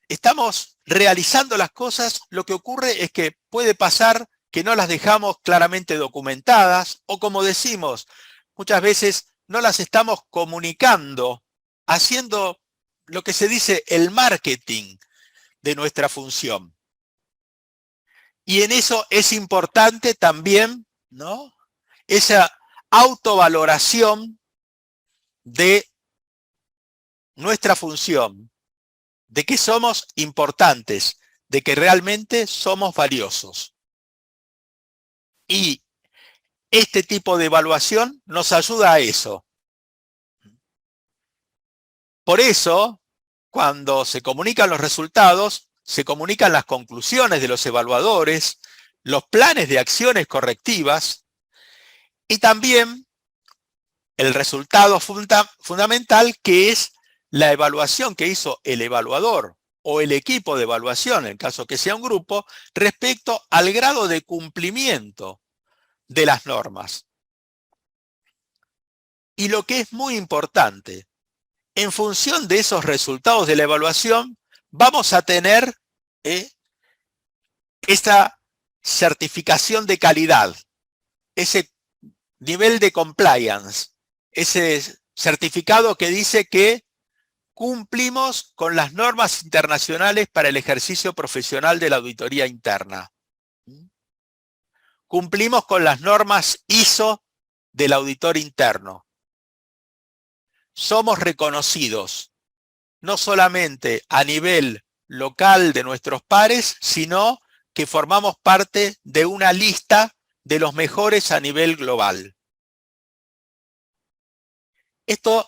estamos realizando las cosas, lo que ocurre es que puede pasar que no las dejamos claramente documentadas, o como decimos, muchas veces no las estamos comunicando, haciendo lo que se dice el marketing de nuestra función. Y en eso es importante también, ¿no?, esa autovaloración de nuestra función, de que somos importantes, de que realmente somos valiosos. Y este tipo de evaluación nos ayuda a eso. Por eso, cuando se comunican los resultados, se comunican las conclusiones de los evaluadores, los planes de acciones correctivas y también el resultado fundamental, que es la evaluación que hizo el evaluador o el equipo de evaluación, en caso que sea un grupo, respecto al grado de cumplimiento de las normas. Y lo que es muy importante, en función de esos resultados de la evaluación, vamos a tener esa certificación de calidad, ese nivel de compliance, ese certificado que dice que cumplimos con las normas internacionales para el ejercicio profesional de la auditoría interna. Cumplimos con las normas ISO del auditor interno. Somos reconocidos, no solamente a nivel local de nuestros pares, sino que formamos parte de una lista de los mejores a nivel global. Esto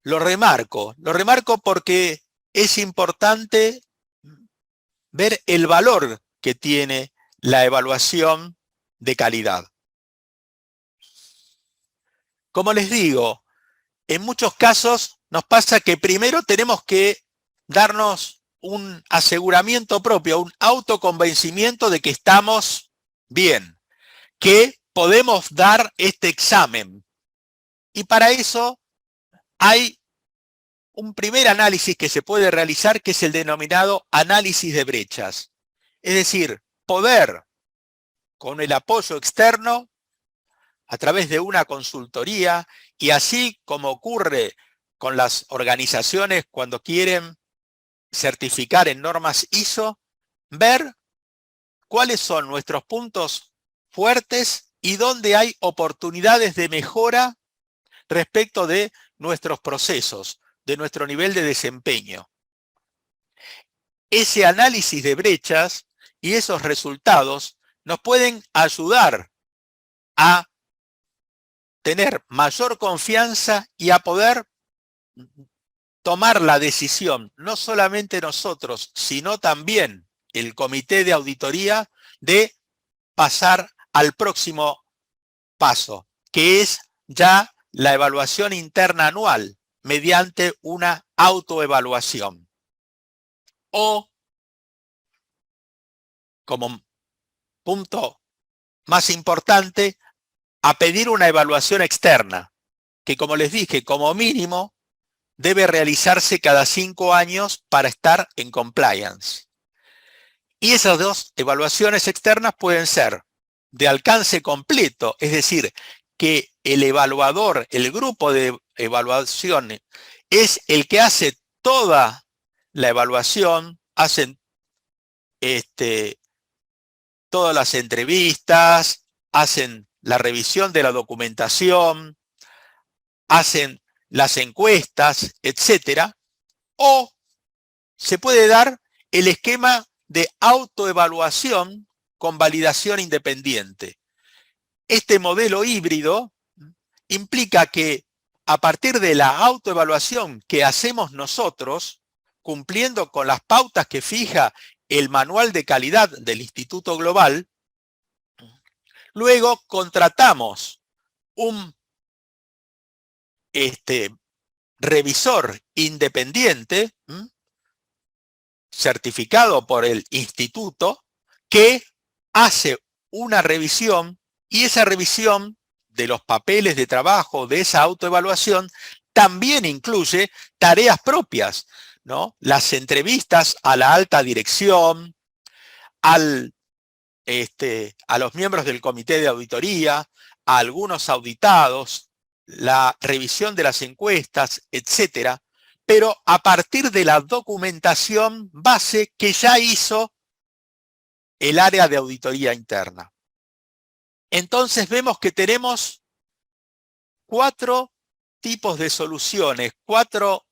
lo remarco porque es importante ver el valor que tiene la evaluación de calidad. Como les digo, en muchos casos nos pasa que primero tenemos que darnos un aseguramiento propio, un autoconvencimiento de que estamos bien, que podemos dar este examen. Y para eso hay un primer análisis que se puede realizar, que es el denominado análisis de brechas. Es decir, poder, con el apoyo externo, a través de una consultoría, y así como ocurre con las organizaciones cuando quieren certificar en normas ISO, ver cuáles son nuestros puntos fuertes y dónde hay oportunidades de mejora respecto de nuestros procesos, de nuestro nivel de desempeño. Ese análisis de brechas y esos resultados nos pueden ayudar a tener mayor confianza y a poder tomar la decisión, no solamente nosotros, sino también el comité de auditoría, de pasar al próximo paso, que es ya la evaluación interna anual mediante una autoevaluación. O, como punto más importante, a pedir una evaluación externa, que como les dije, como mínimo, debe realizarse cada 5 años para estar en compliance. Y esas dos evaluaciones externas pueden ser de alcance completo, es decir, que el evaluador, el grupo de evaluación, es el que hace toda la evaluación, hacen todas las entrevistas, hacen la revisión de la documentación, hacen las encuestas, etcétera, o se puede dar el esquema de autoevaluación con validación independiente. Este modelo híbrido implica que a partir de la autoevaluación que hacemos nosotros, cumpliendo con las pautas que fija el manual de calidad del Instituto Global, luego contratamos un revisor independiente, certificado por el instituto, que hace una revisión, y esa revisión de los papeles de trabajo de esa autoevaluación también incluye tareas propias, ¿no? Las entrevistas a la alta dirección, a los miembros del comité de auditoría, a algunos auditados, la revisión de las encuestas, etcétera, pero a partir de la documentación base que ya hizo el área de auditoría interna. Entonces vemos que tenemos 4 tipos de soluciones, 4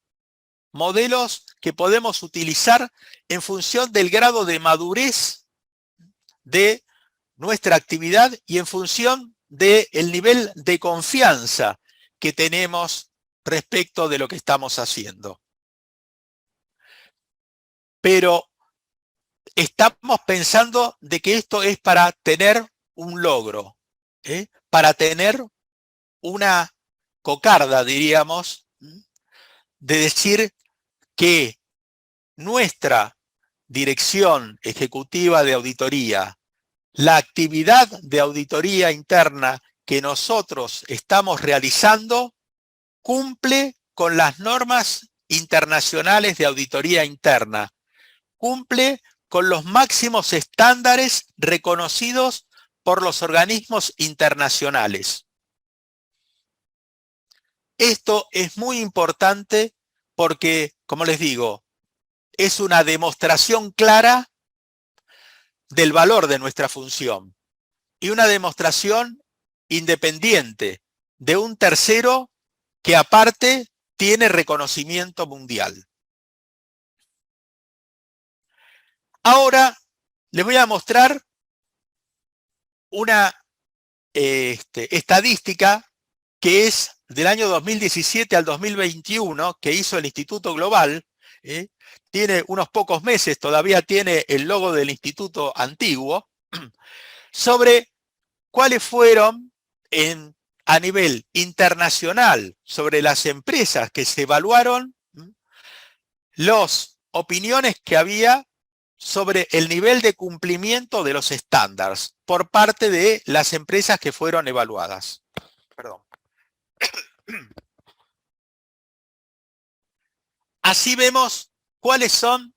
modelos que podemos utilizar en función del grado de madurez de nuestra actividad y en función del nivel de confianza que tenemos respecto de lo que estamos haciendo. Pero estamos pensando de que esto es para tener un logro, para tener una cocarda, diríamos, de decir que nuestra dirección ejecutiva de auditoría, la actividad de auditoría interna que nosotros estamos realizando, cumple con las normas internacionales de auditoría interna, cumple con los máximos estándares reconocidos por los organismos internacionales. Esto es muy importante porque, como les digo, es una demostración clara del valor de nuestra función y una demostración independiente de un tercero que aparte tiene reconocimiento mundial. Ahora les voy a mostrar una estadística que es del año 2017 al 2021 que hizo el Instituto Global. Tiene unos pocos meses, todavía tiene el logo del instituto antiguo, sobre cuáles fueron a nivel internacional sobre las empresas que se evaluaron, las opiniones que había sobre el nivel de cumplimiento de los estándares por parte de las empresas que fueron evaluadas. Perdón. Así vemos cuáles son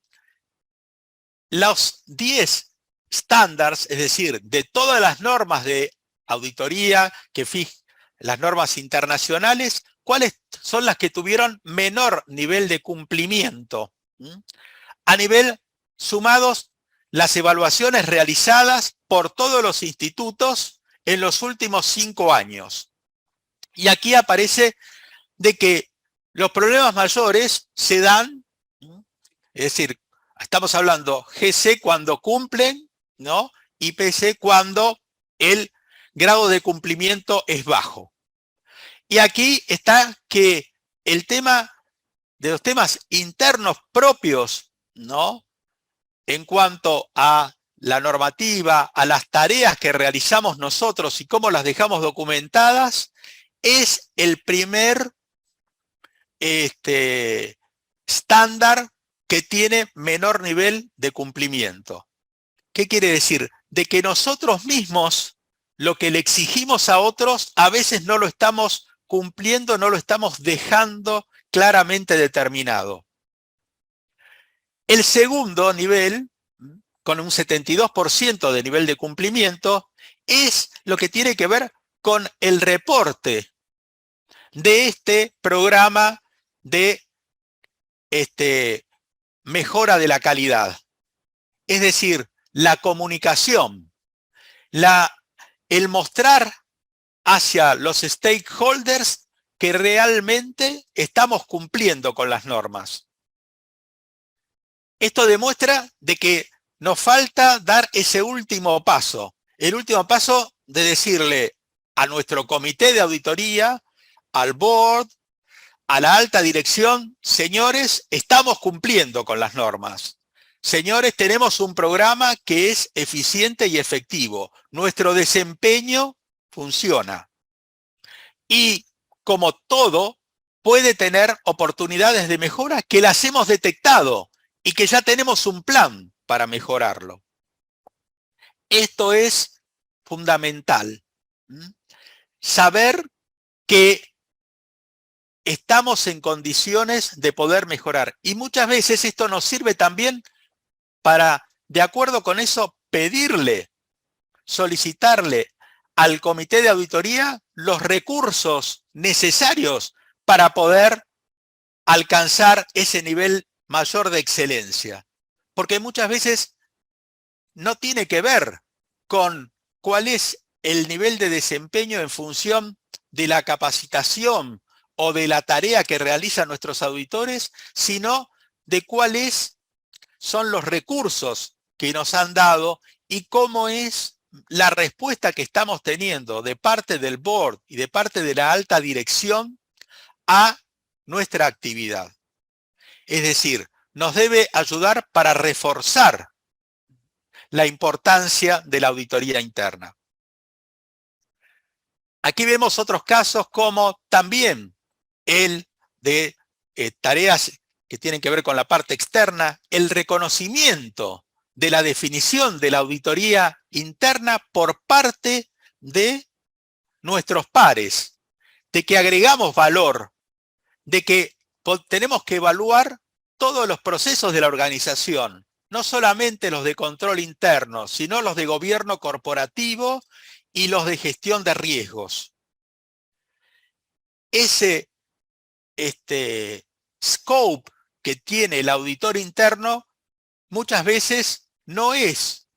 los 10 estándares, es decir, de todas las normas de auditoría que fijan las normas internacionales, cuáles son las que tuvieron menor nivel de cumplimiento. A nivel sumados las evaluaciones realizadas por todos los institutos en los últimos 5 años. Y aquí aparece de que los problemas mayores se dan, es decir, estamos hablando GC cuando cumplen, ¿no? Y PC cuando el grado de cumplimiento es bajo. Y aquí está que el tema de los temas internos propios, ¿no? En cuanto a la normativa, a las tareas que realizamos nosotros y cómo las dejamos documentadas, es el primer estándar que tiene menor nivel de cumplimiento. ¿Qué quiere decir? De que nosotros mismos lo que le exigimos a otros a veces no lo estamos cumpliendo, no lo estamos dejando claramente determinado. El segundo nivel, con un 72% de nivel de cumplimiento, es lo que tiene que ver con el reporte de este programa de mejora de la calidad. Es decir, la comunicación, el mostrar hacia los stakeholders que realmente estamos cumpliendo con las normas. Esto demuestra de que nos falta dar ese último paso, el último paso de decirle a nuestro comité de auditoría, al board, a la alta dirección, señores, estamos cumpliendo con las normas. Señores, tenemos un programa que es eficiente y efectivo. Nuestro desempeño funciona. Y como todo, puede tener oportunidades de mejora que las hemos detectado y que ya tenemos un plan para mejorarlo. Esto es fundamental. Saber que estamos en condiciones de poder mejorar. Y muchas veces esto nos sirve también para, de acuerdo con eso, pedirle, solicitarle al comité de auditoría los recursos necesarios para poder alcanzar ese nivel mayor de excelencia. Porque muchas veces no tiene que ver con cuál es el nivel de desempeño en función de la capacitación o de la tarea que realizan nuestros auditores, sino de cuáles son los recursos que nos han dado y cómo es la respuesta que estamos teniendo de parte del board y de parte de la alta dirección a nuestra actividad. Es decir, nos debe ayudar para reforzar la importancia de la auditoría interna. Aquí vemos otros casos como también el de tareas que tienen que ver con la parte externa, el reconocimiento de la definición de la auditoría interna por parte de nuestros pares, de que agregamos valor, de que tenemos que evaluar todos los procesos de la organización, no solamente los de control interno, sino los de gobierno corporativo y los de gestión de riesgos. Ese scope que tiene el auditor interno muchas veces no es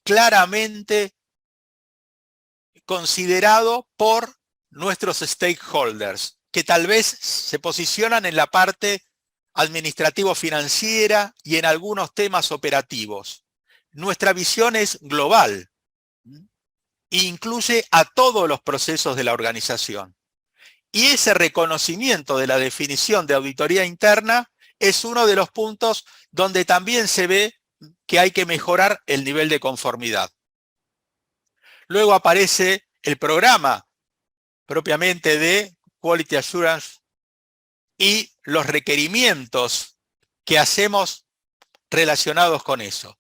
claramente considerado por nuestros stakeholders, que tal vez se posicionan en la parte administrativo-financiera y en algunos temas operativos. Nuestra visión es global e incluye a todos los procesos de la organización. Y ese reconocimiento de la definición de auditoría interna es uno de los puntos donde también se ve que hay que mejorar el nivel de conformidad. Luego aparece el programa propiamente de Quality Assurance y los requerimientos que hacemos relacionados con eso.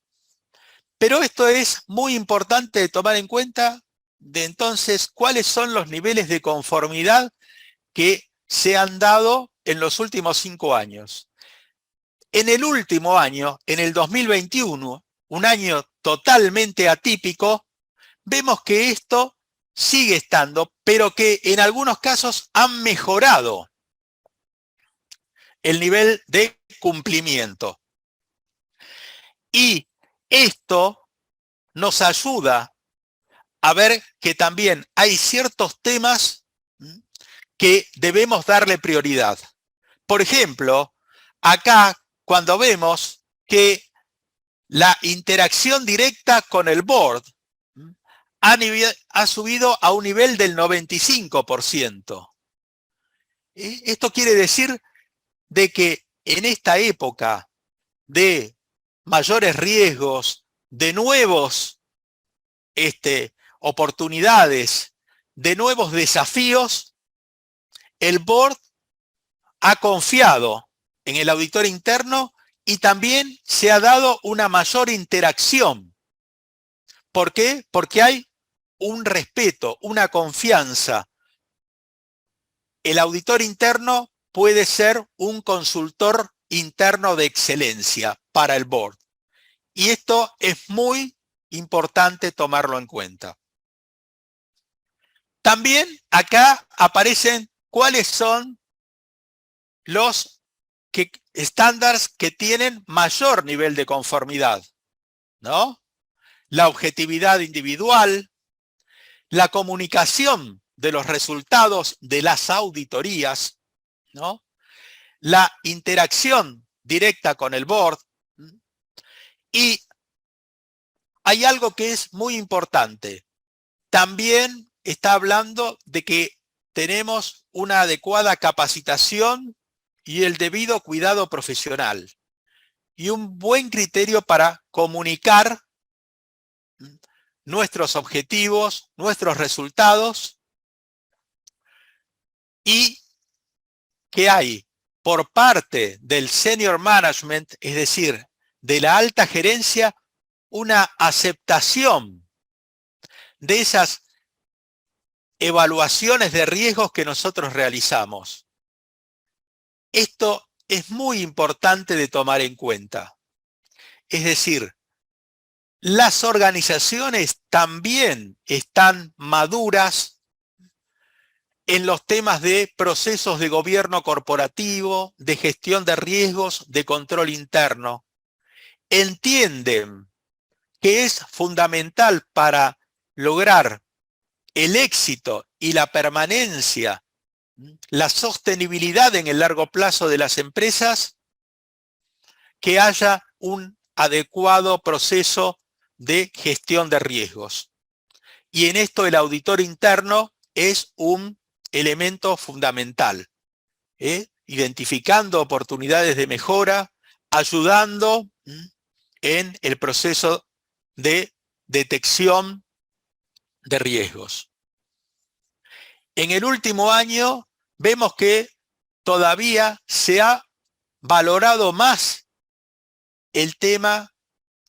Pero esto es muy importante de tomar en cuenta de entonces cuáles son los niveles de conformidad que se han dado en los últimos 5 años. En el último año, en el 2021, un año totalmente atípico, vemos que esto sigue estando, pero que en algunos casos han mejorado el nivel de cumplimiento. Y esto nos ayuda a ver que también hay ciertos temas que debemos darle prioridad. Por ejemplo, acá cuando vemos que la interacción directa con el board ha subido a un nivel del 95%. Esto quiere decir de que en esta época de mayores riesgos, de nuevos oportunidades, de nuevos desafíos, el board ha confiado en el auditor interno y también se ha dado una mayor interacción. ¿Por qué? Porque hay un respeto, una confianza. El auditor interno puede ser un consultor interno de excelencia para el board. Y esto es muy importante tomarlo en cuenta. También acá aparecen cuáles son los estándares que tienen mayor nivel de conformidad, ¿no? La objetividad individual, la comunicación de los resultados de las auditorías, ¿no? La interacción directa con el board. Y hay algo que es muy importante. También está hablando de que tenemos una adecuada capacitación y el debido cuidado profesional y un buen criterio para comunicar nuestros objetivos, nuestros resultados, y que hay por parte del senior management, es decir, de la alta gerencia, una aceptación de esas evaluaciones de riesgos que nosotros realizamos. Esto es muy importante de tomar en cuenta. Es decir, las organizaciones también están maduras en los temas de procesos de gobierno corporativo, de gestión de riesgos, de control interno. Entienden que es fundamental para lograr el éxito y la permanencia, la sostenibilidad en el largo plazo de las empresas, que haya un adecuado proceso de gestión de riesgos. Y en esto el auditor interno es un elemento fundamental, identificando oportunidades de mejora, ayudando en el proceso de detección de riesgos. En el último año vemos que todavía se ha valorado más el tema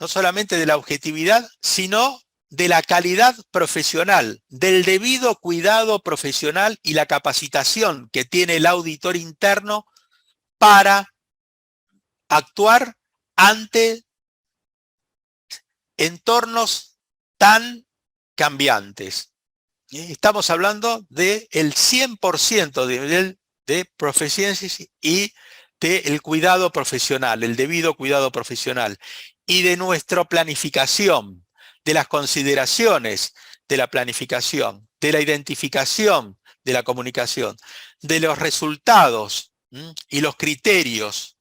no solamente de la objetividad, sino de la calidad profesional, del debido cuidado profesional y la capacitación que tiene el auditor interno para actuar ante entornos tan cambiantes. Estamos hablando del 100% de nivel de proficiencia y del cuidado profesional, el debido cuidado profesional, y de nuestra planificación, de las consideraciones de la planificación, de la identificación de la comunicación, de los resultados y los criterios,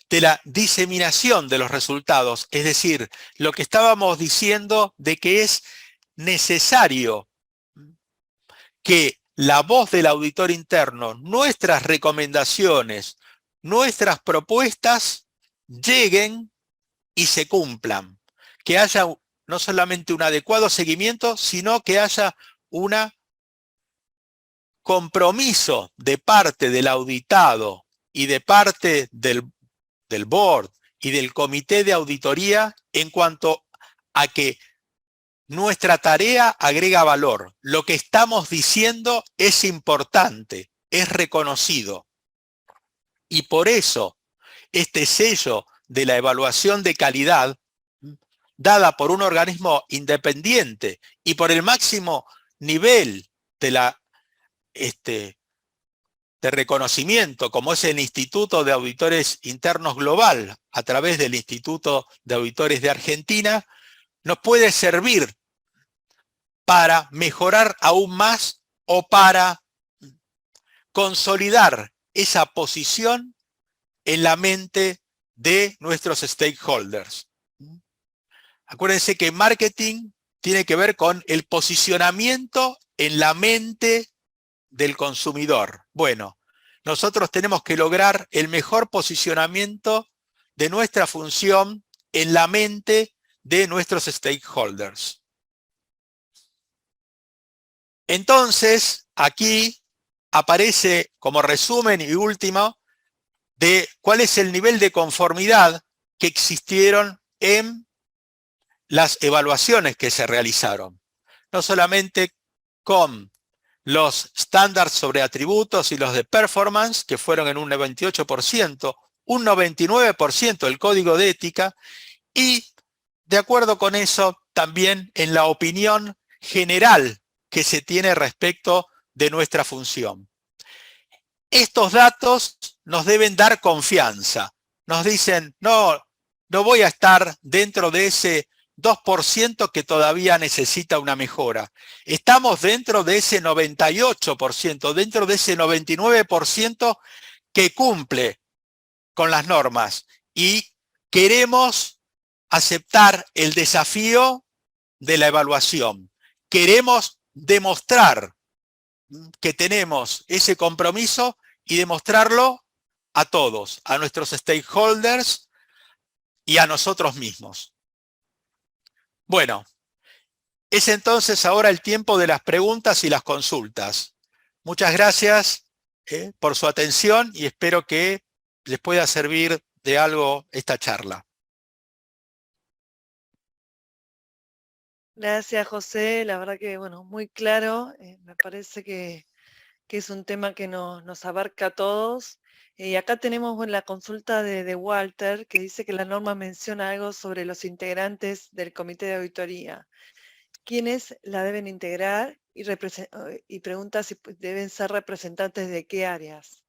de la diseminación de los resultados, es decir, lo que estábamos diciendo de que es necesario que la voz del auditor interno, nuestras recomendaciones, nuestras propuestas lleguen y se cumplan. Que haya no solamente un adecuado seguimiento, sino que haya un compromiso de parte del auditado y de parte del board y del comité de auditoría en cuanto a que nuestra tarea agrega valor. Lo que estamos diciendo es importante, es reconocido. Y por eso, este sello de la evaluación de calidad, dada por un organismo independiente y por el máximo nivel de reconocimiento, como es el Instituto de Auditores Internos Global, a través del Instituto de Auditores de Argentina, nos puede servir para mejorar aún más o para consolidar esa posición en la mente de nuestros stakeholders. Acuérdense que marketing tiene que ver con el posicionamiento en la mente del consumidor. Bueno, nosotros tenemos que lograr el mejor posicionamiento de nuestra función en la mente de nuestros stakeholders. Entonces, aquí aparece como resumen y último de cuál es el nivel de conformidad que existieron en las evaluaciones que se realizaron. No solamente con los estándares sobre atributos y los de performance, que fueron en un 98%, un 99% el código de ética, y de acuerdo con eso también en la opinión general que se tiene respecto de nuestra función. Estos datos nos deben dar confianza. Nos dicen, no voy a estar dentro de ese 2% que todavía necesita una mejora. Estamos dentro de ese 98%, dentro de ese 99% que cumple con las normas. Y queremos aceptar el desafío de la evaluación. Queremos demostrar que tenemos ese compromiso y demostrarlo a todos, a nuestros stakeholders y a nosotros mismos. Bueno, es entonces ahora el tiempo de las preguntas y las consultas. Muchas gracias por su atención y espero que les pueda servir de algo esta charla. Gracias, José. La verdad que, bueno, muy claro. Me parece que es un tema que nos abarca a todos. Y acá tenemos la consulta de Walter, que dice que la norma menciona algo sobre los integrantes del comité de auditoría. ¿Quiénes la deben integrar? Y pregunta si deben ser representantes de qué áreas.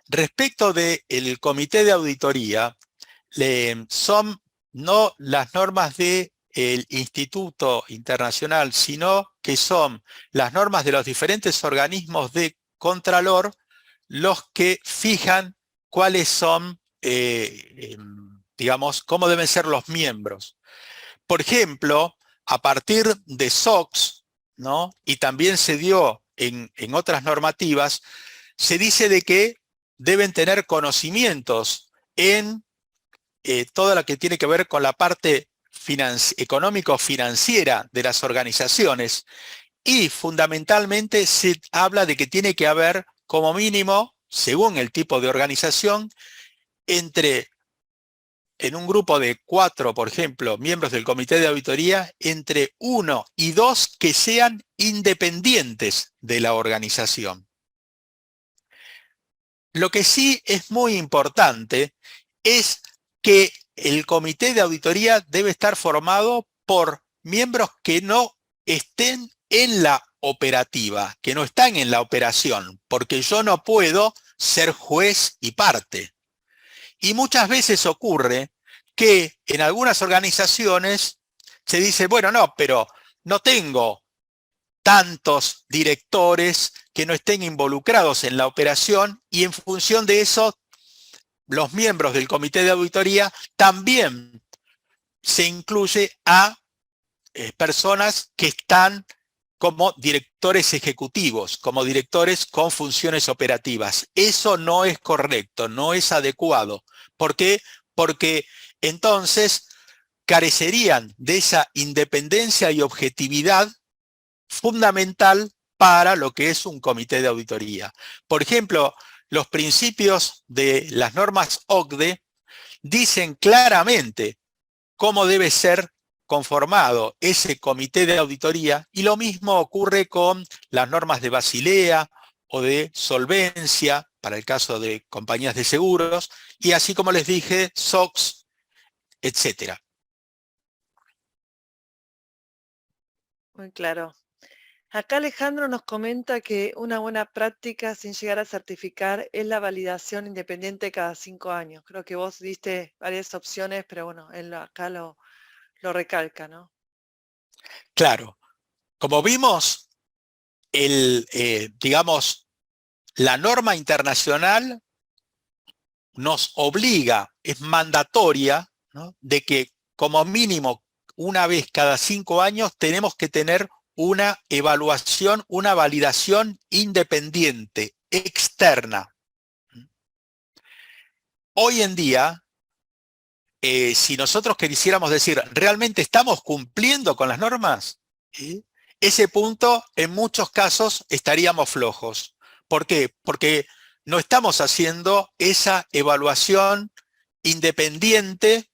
Respecto del comité de auditoría, son no las normas del Instituto Internacional, sino que son las normas de los diferentes organismos de Contralor los que fijan cuáles son, digamos, cómo deben ser los miembros. Por ejemplo, a partir de SOX, ¿no? Y también se dio en otras normativas, se dice de que deben tener conocimientos en todo lo que tiene que ver con la parte económico-financiera de las organizaciones, y fundamentalmente se habla de que tiene que haber como mínimo, según el tipo de organización, en un grupo de 4, por ejemplo, miembros del comité de auditoría, entre 1 y 2 que sean independientes de la organización. Lo que sí es muy importante es que el comité de auditoría debe estar formado por miembros que no estén en la operativa, que no están en la operación, porque yo no puedo ser juez y parte. Y muchas veces ocurre que en algunas organizaciones se dice, bueno, no, pero no tengo tantos directores que no estén involucrados en la operación, y en función de eso, los miembros del comité de auditoría también se incluye a personas que están como directores ejecutivos, como directores con funciones operativas. Eso no es correcto, no es adecuado. ¿Por qué? Porque entonces carecerían de esa independencia y objetividad fundamental para lo que es un comité de auditoría. Por ejemplo, los principios de las normas OCDE dicen claramente cómo debe ser conformado ese comité de auditoría, y lo mismo ocurre con las normas de Basilea o de solvencia para el caso de compañías de seguros, y así como les dije, SOX, etcétera. Muy claro. Acá Alejandro nos comenta que una buena práctica sin llegar a certificar es la validación independiente cada 5 años. Creo que vos diste varias opciones, pero bueno, él acá lo recalca, ¿no? Claro, como vimos, digamos, la norma internacional nos obliga, es mandatoria, ¿no?, de que como mínimo una vez cada 5 años tenemos que tener una evaluación, una validación independiente, externa. Hoy en día, si nosotros quisiéramos decir, ¿realmente estamos cumpliendo con las normas? ¿Sí? Ese punto, en muchos casos, estaríamos flojos. ¿Por qué? Porque no estamos haciendo esa evaluación independiente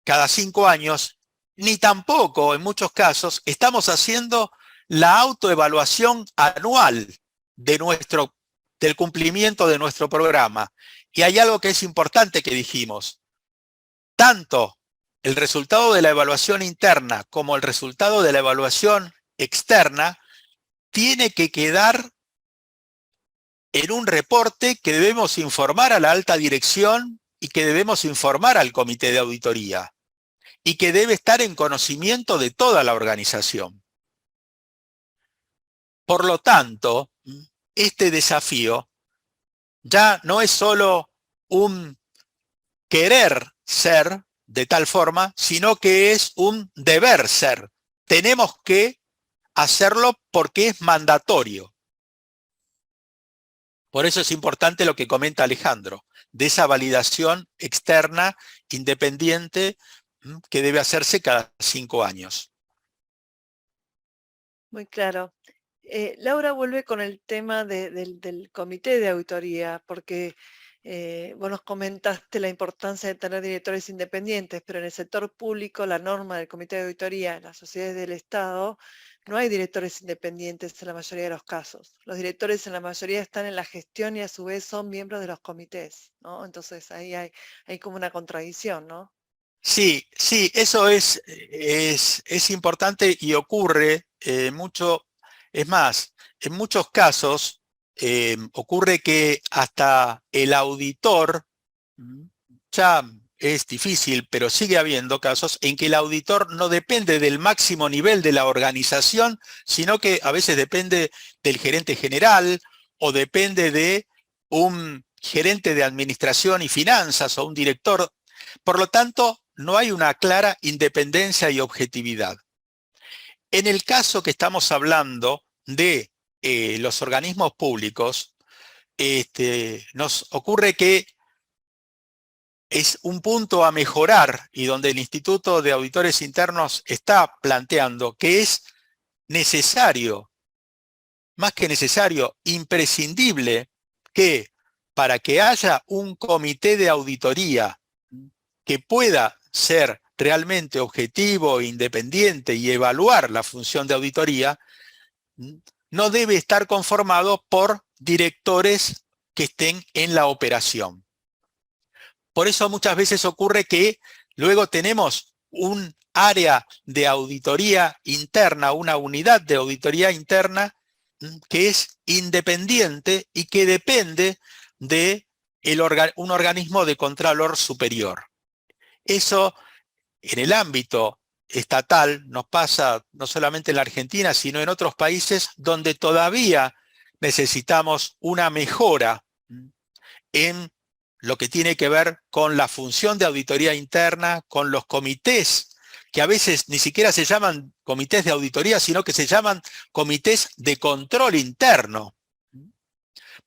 cada 5 años, ni tampoco, en muchos casos, estamos haciendo la autoevaluación anual del cumplimiento de nuestro programa. Y hay algo que es importante que dijimos. Tanto el resultado de la evaluación interna como el resultado de la evaluación externa tiene que quedar en un reporte que debemos informar a la alta dirección y que debemos informar al comité de auditoría, y que debe estar en conocimiento de toda la organización. Por lo tanto, este desafío ya no es solo un querer ser de tal forma, sino que es un deber ser. Tenemos que hacerlo porque es mandatorio. Por eso es importante lo que comenta Alejandro, de esa validación externa, independiente, que debe hacerse cada 5 años. Muy claro. Laura vuelve con el tema del comité de auditoría, porque vos nos comentaste la importancia de tener directores independientes, pero en el sector público la norma del comité de auditoría en las sociedades del Estado no hay directores independientes en la mayoría de los casos. Los directores en la mayoría están en la gestión y a su vez son miembros de los comités, ¿no? Entonces ahí hay como una contradicción, ¿no? Sí, sí, eso es importante y ocurre mucho. Es más, en muchos casos ocurre que hasta el auditor, ya es difícil, pero sigue habiendo casos en que el auditor no depende del máximo nivel de la organización, sino que a veces depende del gerente general o depende de un gerente de administración y finanzas o un director. Por lo tanto, no hay una clara independencia y objetividad. En el caso que estamos hablando de los organismos públicos, nos ocurre que es un punto a mejorar y donde el Instituto de Auditores Internos está planteando que es necesario, más que necesario, imprescindible, que para que haya un comité de auditoría que pueda ser realmente objetivo, independiente y evaluar la función de auditoría, no debe estar conformado por directores que estén en la operación. Por eso muchas veces ocurre que luego tenemos un área de auditoría interna, una unidad de auditoría interna que es independiente y que depende de un organismo de contralor superior. Eso en el ámbito estatal nos pasa no solamente en la Argentina, sino en otros países donde todavía necesitamos una mejora en lo que tiene que ver con la función de auditoría interna, con los comités, que a veces ni siquiera se llaman comités de auditoría, sino que se llaman comités de control interno.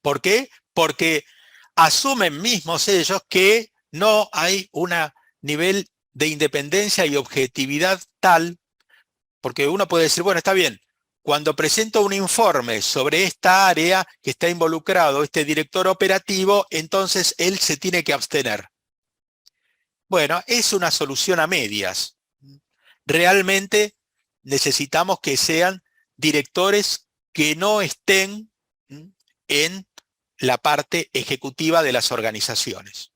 ¿Por qué? Porque asumen mismos ellos que no hay un nivel de independencia y objetividad tal, porque uno puede decir, bueno, está bien, cuando presento un informe sobre esta área que está involucrado este director operativo, entonces él se tiene que abstener. Bueno, es una solución a medias. Realmente necesitamos que sean directores que no estén en la parte ejecutiva de las organizaciones.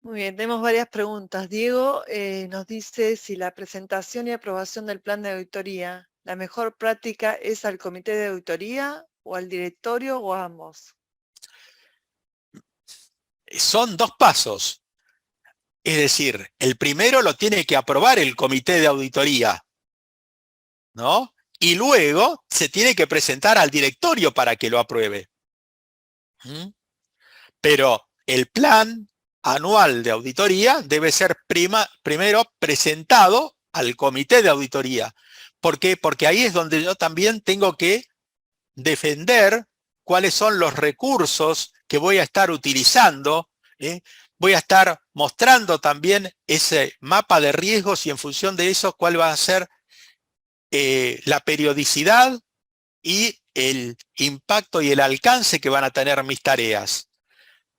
Muy bien, tenemos varias preguntas. Diego nos dice si la presentación y aprobación del plan de auditoría, la mejor práctica es al comité de auditoría o al directorio o a ambos. Son dos pasos. Es decir, el primero lo tiene que aprobar el comité de auditoría, ¿no? Y luego se tiene que presentar al directorio para que lo apruebe. Pero el plan anual de auditoría debe ser primero presentado al comité de auditoría. ¿Por qué? Porque ahí es donde yo también tengo que defender cuáles son los recursos que voy a estar utilizando. Voy a estar mostrando también ese mapa de riesgos y en función de eso cuál va a ser la periodicidad y el impacto y el alcance que van a tener mis tareas.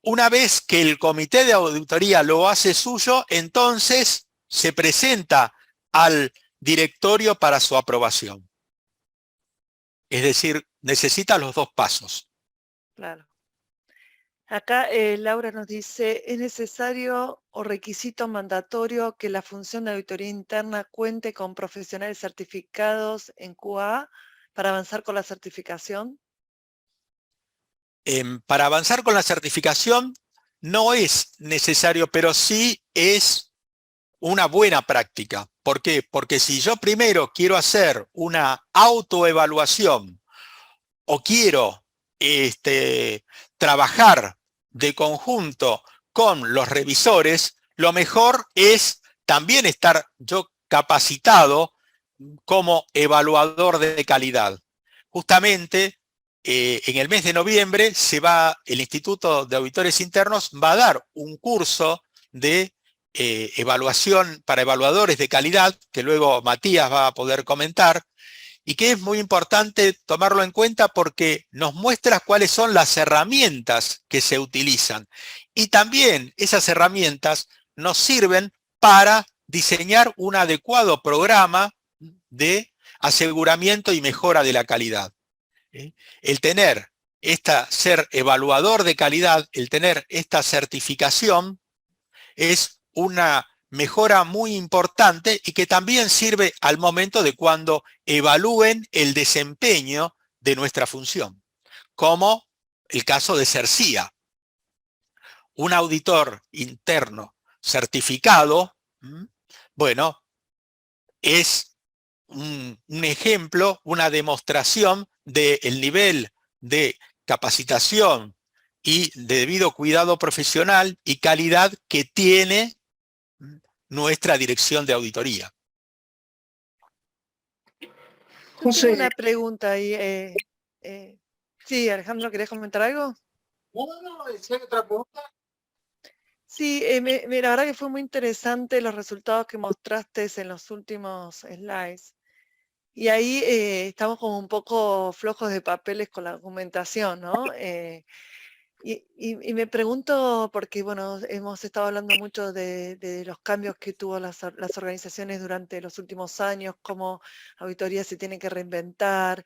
Una vez que el comité de auditoría lo hace suyo, entonces se presenta al directorio para su aprobación. Es decir, necesita los dos pasos. Claro. Acá Laura nos dice, ¿es necesario o requisito mandatorio que la función de auditoría interna cuente con profesionales certificados en QA para avanzar con la certificación? Para avanzar con la certificación no es necesario, pero sí es una buena práctica. ¿Por qué? Porque si yo primero quiero hacer una autoevaluación o quiero trabajar de conjunto con los revisores, lo mejor es también estar yo capacitado como evaluador de calidad. Justamente en el mes de noviembre el Instituto de Auditores Internos va a dar un curso de evaluación para evaluadores de calidad, que luego Matías va a poder comentar, y que es muy importante tomarlo en cuenta porque nos muestra cuáles son las herramientas que se utilizan. Y también esas herramientas nos sirven para diseñar un adecuado programa de aseguramiento y mejora de la calidad. El ser evaluador de calidad, el tener esta certificación es una mejora muy importante y que también sirve al momento de cuando evalúen el desempeño de nuestra función, como el caso de CERCIA. Un auditor interno certificado, bueno, es un ejemplo, una demostración del nivel de capacitación y de debido cuidado profesional y calidad que tiene nuestra dirección de auditoría. José. Una pregunta ahí. Sí, Alejandro, ¿querés comentar algo? Bueno, si hay otra pregunta. Sí, la verdad que fue muy interesante los resultados que mostraste en los últimos slides. Y ahí estamos como un poco flojos de papeles con la documentación, ¿no? Y me pregunto, porque bueno, hemos estado hablando mucho de los cambios que tuvo las organizaciones durante los últimos años, cómo auditoría se tiene que reinventar,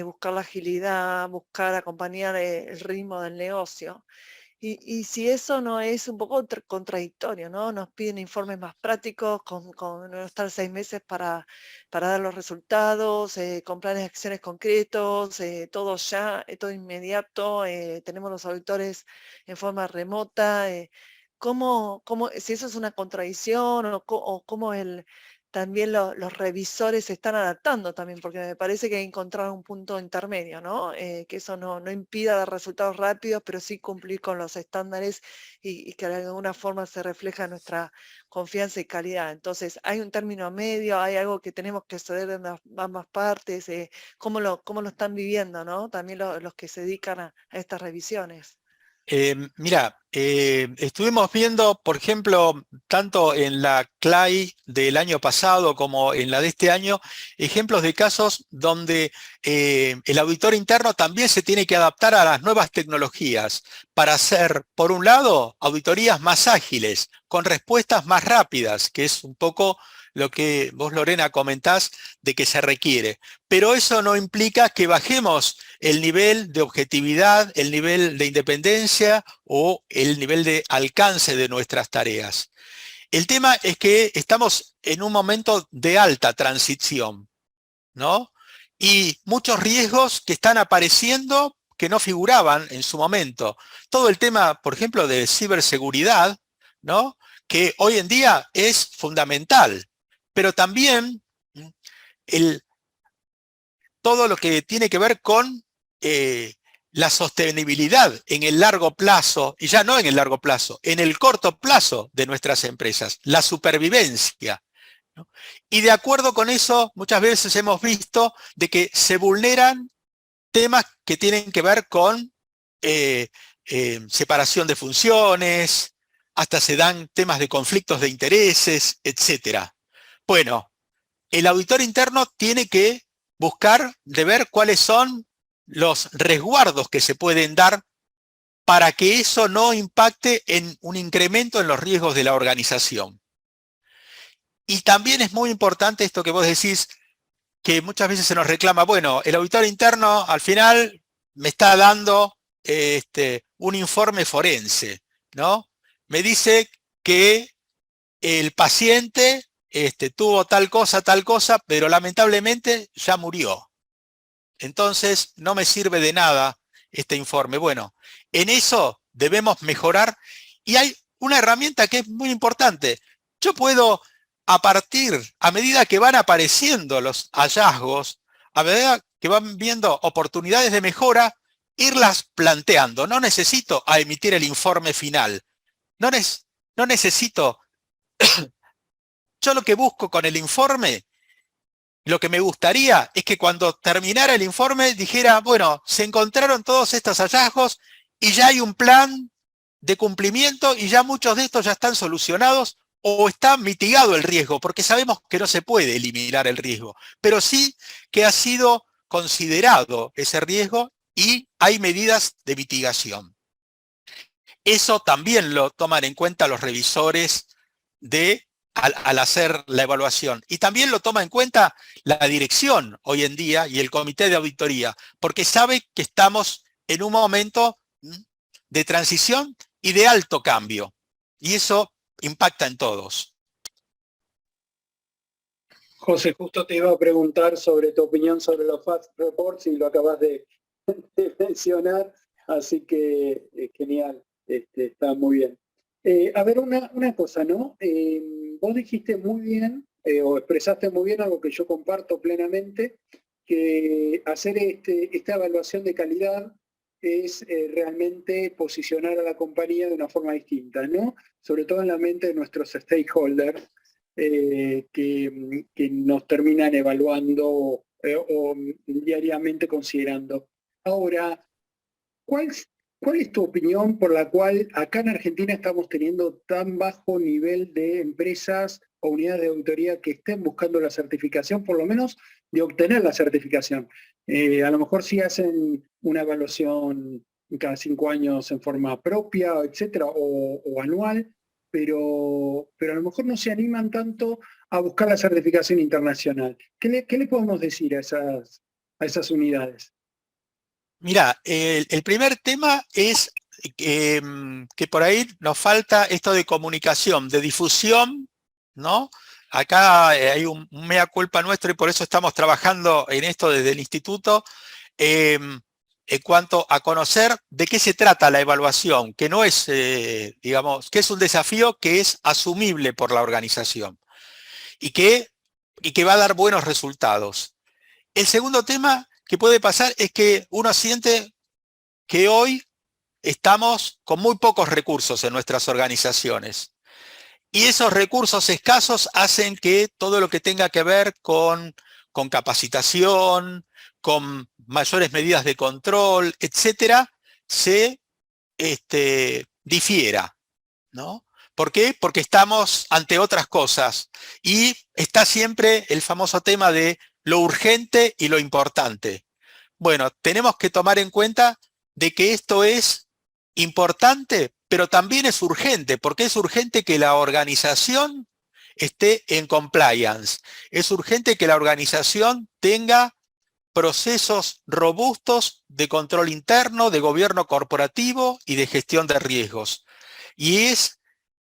buscar la agilidad, buscar acompañar el ritmo del negocio. Y si eso no es un poco contradictorio, ¿no? Nos piden informes más prácticos, con no estar 6 meses para dar los resultados, con planes de acciones concretos, todo ya, todo inmediato, tenemos los auditores en forma remota. Si eso es una contradicción o cómo también los revisores se están adaptando también, porque me parece que hay que encontrar un punto intermedio, ¿no? Que eso no impida dar resultados rápidos, pero sí cumplir con los estándares y que de alguna forma se refleja nuestra confianza y calidad. Entonces, hay un término medio, hay algo que tenemos que ceder en ambas partes, cómo lo están viviendo, ¿no? También los que se dedican a estas revisiones. Mira, estuvimos viendo, por ejemplo, tanto en la CLAI del año pasado como en la de este año, ejemplos de casos donde el auditor interno también se tiene que adaptar a las nuevas tecnologías para hacer, por un lado, auditorías más ágiles, con respuestas más rápidas, que es un poco lo que vos, Lorena, comentás de que se requiere. Pero eso no implica que bajemos el nivel de objetividad, el nivel de independencia o el nivel de alcance de nuestras tareas. El tema es que estamos en un momento de alta transición, ¿no? Y muchos riesgos que están apareciendo que no figuraban en su momento. Todo el tema, por ejemplo, de ciberseguridad, ¿no? Que hoy en día es fundamental, pero también todo lo que tiene que ver con la sostenibilidad en el largo plazo, y ya no en el largo plazo, en el corto plazo de nuestras empresas, la supervivencia, ¿no? Y de acuerdo con eso, muchas veces hemos visto de que se vulneran temas que tienen que ver con separación de funciones, hasta se dan temas de conflictos de intereses, etc. Bueno, el auditor interno tiene que buscar de ver cuáles son los resguardos que se pueden dar para que eso no impacte en un incremento en los riesgos de la organización. Y también es muy importante esto que vos decís, que muchas veces se nos reclama, bueno, el auditor interno al final me está dando un informe forense, ¿no? Me dice que el paciente tuvo tal cosa, pero lamentablemente ya murió. Entonces no me sirve de nada este informe. Bueno, en eso debemos mejorar y hay una herramienta que es muy importante. Yo puedo, a medida que van apareciendo los hallazgos, a medida que van viendo oportunidades de mejora, irlas planteando. No necesito emitir el informe final. No necesito. Yo lo que busco con el informe, lo que me gustaría es que cuando terminara el informe dijera, bueno, se encontraron todos estos hallazgos y ya hay un plan de cumplimiento y ya muchos de estos ya están solucionados o está mitigado el riesgo, porque sabemos que no se puede eliminar el riesgo, pero sí que ha sido considerado ese riesgo y hay medidas de mitigación. Eso también lo toman en cuenta los revisores al hacer la evaluación. Y también lo toma en cuenta la dirección hoy en día y el comité de auditoría, porque sabe que estamos en un momento de transición y de alto cambio. Y eso impacta en todos. José, justo te iba a preguntar sobre tu opinión sobre los Fast Reports y lo acabas de mencionar, así que genial, está muy bien. A ver, una cosa, ¿no? Vos dijiste muy bien, o expresaste muy bien algo que yo comparto plenamente, que hacer esta evaluación de calidad es realmente posicionar a la compañía de una forma distinta, ¿no? Sobre todo en la mente de nuestros stakeholders, que nos terminan evaluando o diariamente considerando. Ahora, ¿Cuál es tu opinión por la cual acá en Argentina estamos teniendo tan bajo nivel de empresas o unidades de auditoría que estén buscando la certificación, por lo menos de obtener la certificación? A lo mejor sí hacen una evaluación cada 5 años en forma propia, etcétera, o anual, pero a lo mejor no se animan tanto a buscar la certificación internacional. ¿Qué le podemos decir a esas unidades? Mira, el primer tema es que por ahí nos falta esto de comunicación, de difusión, ¿no? Acá hay un mea culpa nuestro y por eso estamos trabajando en esto desde el instituto, en cuanto a conocer de qué se trata la evaluación, que no es, digamos, que es un desafío que es asumible por la organización y que va a dar buenos resultados. El segundo tema que puede pasar es que uno siente que hoy estamos con muy pocos recursos en nuestras organizaciones. Y esos recursos escasos hacen que todo lo que tenga que ver con capacitación, con mayores medidas de control, etcétera, se difiera, ¿no? ¿Por qué? Porque estamos ante otras cosas. Y está siempre el famoso tema de lo urgente y lo importante. Bueno, tenemos que tomar en cuenta de que esto es importante, pero también es urgente, porque es urgente que la organización esté en compliance. Es urgente que la organización tenga procesos robustos de control interno, de gobierno corporativo y de gestión de riesgos. Y es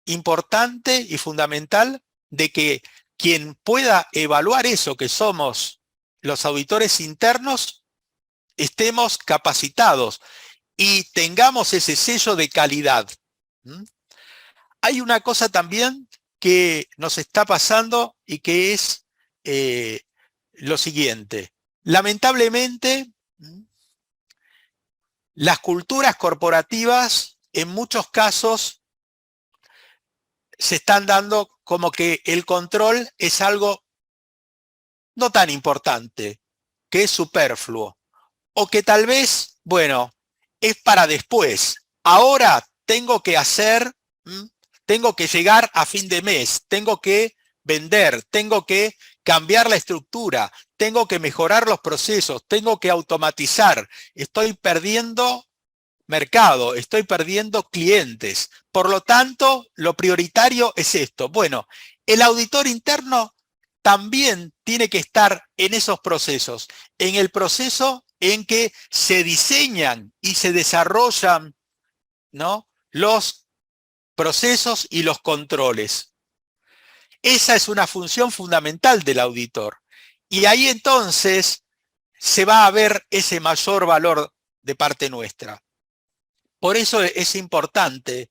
importante y fundamental de que quien pueda evaluar eso, que somos los auditores internos, estemos capacitados y tengamos ese sello de calidad. Hay una cosa también que nos está pasando y que es lo siguiente. Lamentablemente, las culturas corporativas en muchos casos se están dando como que el control es algo no tan importante, que es superfluo. O que tal vez, bueno, es para después. Ahora tengo que hacer, tengo que llegar a fin de mes, tengo que vender, tengo que cambiar la estructura, tengo que mejorar los procesos, tengo que automatizar. Estoy perdiendo mercado, estoy perdiendo clientes. Por lo tanto, lo prioritario es esto. Bueno, el auditor interno también tiene que estar en esos procesos, en el proceso en que se diseñan y se desarrollan, ¿no?, los procesos y los controles. Esa es una función fundamental del auditor. Y ahí entonces se va a ver ese mayor valor de parte nuestra. Por eso es importante,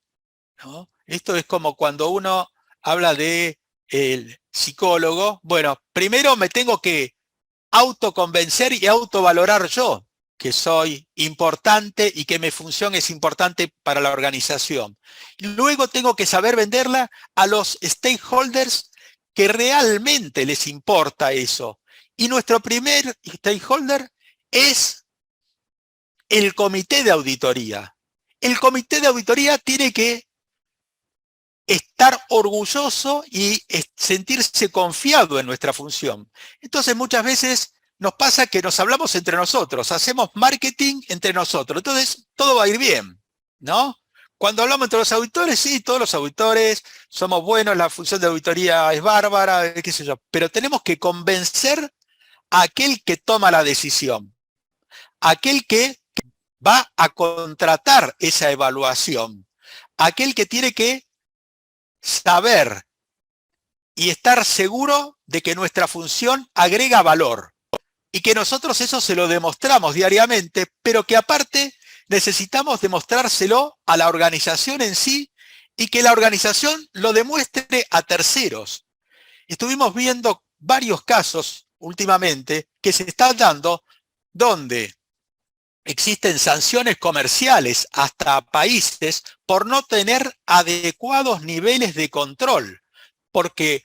¿no? Esto es como cuando uno habla de el psicólogo. Bueno, primero me tengo que autoconvencer y autovalorar yo que soy importante y que mi función es importante para la organización. Luego tengo que saber venderla a los stakeholders que realmente les importa eso. Y nuestro primer stakeholder es el comité de auditoría. El comité de auditoría tiene que estar orgulloso y sentirse confiado en nuestra función. Entonces muchas veces nos pasa que nos hablamos entre nosotros, hacemos marketing entre nosotros, entonces todo va a ir bien, ¿no? Cuando hablamos entre los auditores, sí, todos los auditores somos buenos, la función de auditoría es bárbara, qué sé yo, pero tenemos que convencer a aquel que toma la decisión, aquel que va a contratar esa evaluación, aquel que tiene que saber y estar seguro de que nuestra función agrega valor y que nosotros eso se lo demostramos diariamente, pero que aparte necesitamos demostrárselo a la organización en sí y que la organización lo demuestre a terceros. Estuvimos viendo varios casos últimamente que se están dando donde existen sanciones comerciales hasta países por no tener adecuados niveles de control, porque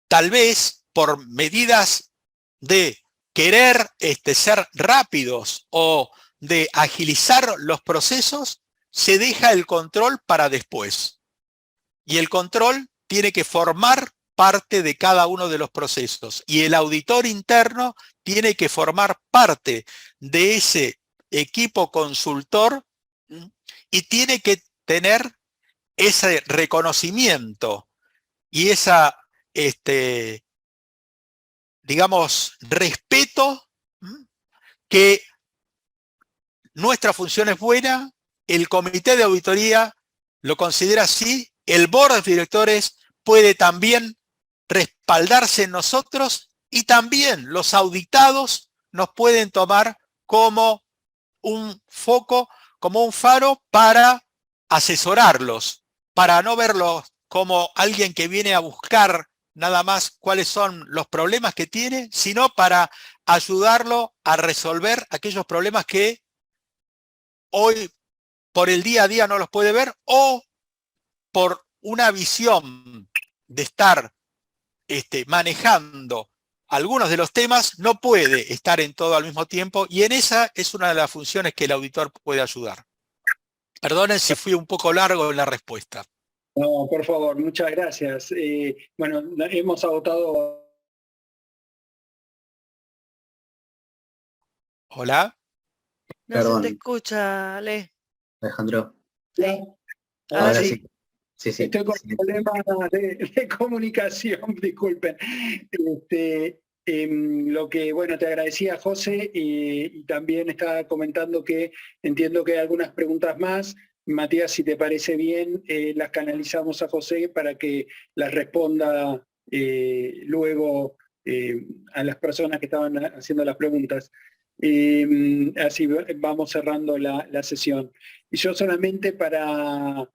tal vez por medidas de querer ser rápidos o de agilizar los procesos, se deja el control para después. Y el control tiene que formar parte de cada uno de los procesos. Y el auditor interno tiene que formar parte de ese equipo consultor y tiene que tener ese reconocimiento y esa, digamos, respeto, que nuestra función es buena, el comité de auditoría lo considera así, el board de directores puede también respaldarse en nosotros y también los auditados nos pueden tomar como un foco, como un faro para asesorarlos, para no verlos como alguien que viene a buscar nada más cuáles son los problemas que tiene, sino para ayudarlo a resolver aquellos problemas que hoy por el día a día no los puede ver, o por una visión de estar manejando algunos de los temas, no puede estar en todo al mismo tiempo, y en esa es una de las funciones que el auditor puede ayudar. Perdonen si fui un poco largo en la respuesta. No, por favor, muchas gracias. Bueno, hemos agotado... Hola. No Perdón. se te escucha, Ale. Alejandro. Ahí. Ahora sí. sí. Sí. Estoy con problemas de comunicación, disculpen. Lo que, bueno, te agradecía, José, y también estaba comentando que entiendo que hay algunas preguntas más. Matías, si te parece bien, las canalizamos a José para que las responda luego a las personas que estaban haciendo las preguntas. Así vamos cerrando la sesión. Y yo solamente para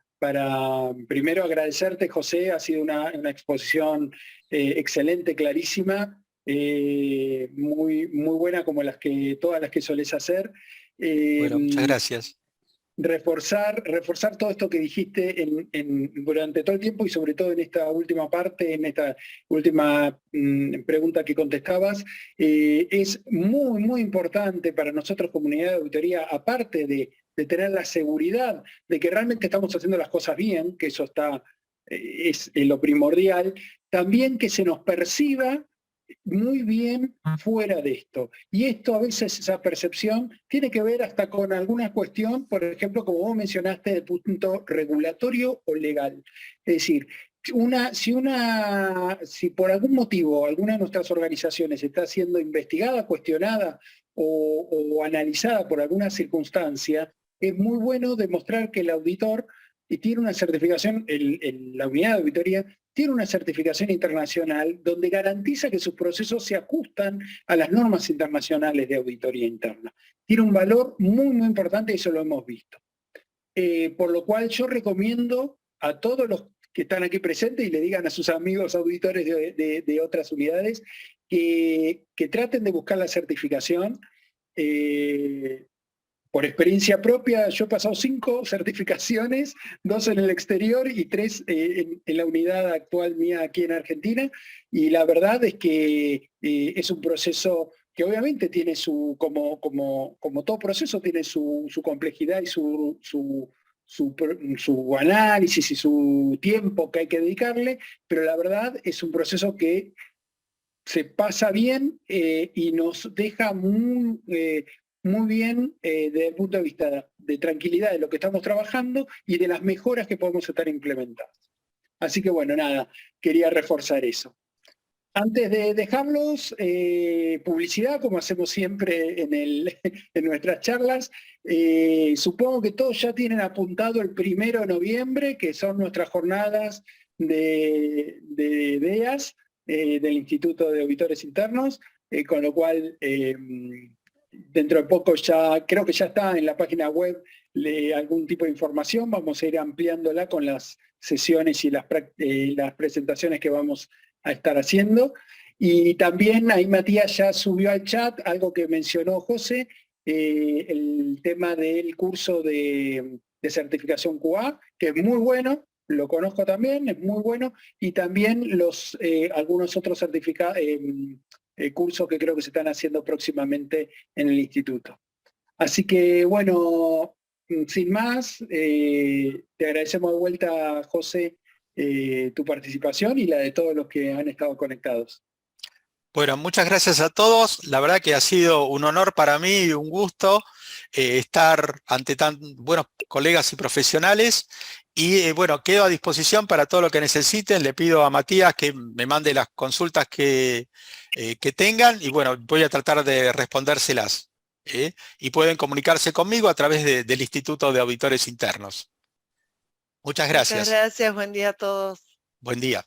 primero agradecerte, José, ha sido una exposición excelente, clarísima, muy buena como todas las que solés hacer. Bueno, muchas gracias. Reforzar todo esto que dijiste durante todo el tiempo y sobre todo en esta última parte, en esta última pregunta que contestabas, es muy importante para nosotros, comunidad de auditoría, aparte de tener la seguridad de que realmente estamos haciendo las cosas bien, que eso es lo primordial, también que se nos perciba muy bien fuera de esto. Y esto a veces, esa percepción, tiene que ver hasta con alguna cuestión, por ejemplo, como vos mencionaste, del punto regulatorio o legal. Es decir, si por algún motivo alguna de nuestras organizaciones está siendo investigada, cuestionada o analizada por alguna circunstancia, es muy bueno demostrar que el auditor tiene una certificación, la unidad de auditoría tiene una certificación internacional donde garantiza que sus procesos se ajustan a las normas internacionales de auditoría interna. Tiene un valor muy importante y eso lo hemos visto. Por lo cual yo recomiendo a todos los que están aquí presentes y le digan a sus amigos auditores de otras unidades que traten de buscar la certificación. Por experiencia propia, yo he pasado 5 certificaciones, 2 en el exterior y 3 en la unidad actual mía aquí en Argentina, y la verdad es que es un proceso que obviamente tiene como todo proceso, tiene su complejidad y su análisis y su tiempo que hay que dedicarle, pero la verdad es un proceso que se pasa bien y nos deja muy bien desde el punto de vista de tranquilidad de lo que estamos trabajando y de las mejoras que podemos estar implementando. Así que bueno, nada, quería reforzar eso. Antes de dejarlos, publicidad, como hacemos siempre en nuestras charlas. Supongo que todos ya tienen apuntado el 1 de noviembre, que son nuestras jornadas de DEAS, del Instituto de Auditores Internos, con lo cual dentro de poco creo que ya está en la página web algún tipo de información. Vamos a ir ampliándola con las sesiones y las presentaciones que vamos a estar haciendo. Y también ahí Matías ya subió al chat algo que mencionó José, el tema del curso de certificación QA, que es muy bueno, lo conozco también, es muy bueno, y también algunos otros cursos que creo que se están haciendo próximamente en el instituto. Así que bueno, sin más, te agradecemos de vuelta, José, tu participación y la de todos los que han estado conectados. Bueno, muchas gracias a todos. La verdad que ha sido un honor para mí y un gusto estar ante tan buenos colegas y profesionales. Y bueno, quedo a disposición para todo lo que necesiten. Le pido a Matías que me mande las consultas que tengan y bueno, voy a tratar de respondérselas. Y pueden comunicarse conmigo a través del Instituto de Auditores Internos. Muchas Muchas gracias. gracias, buen día a todos. Buen día.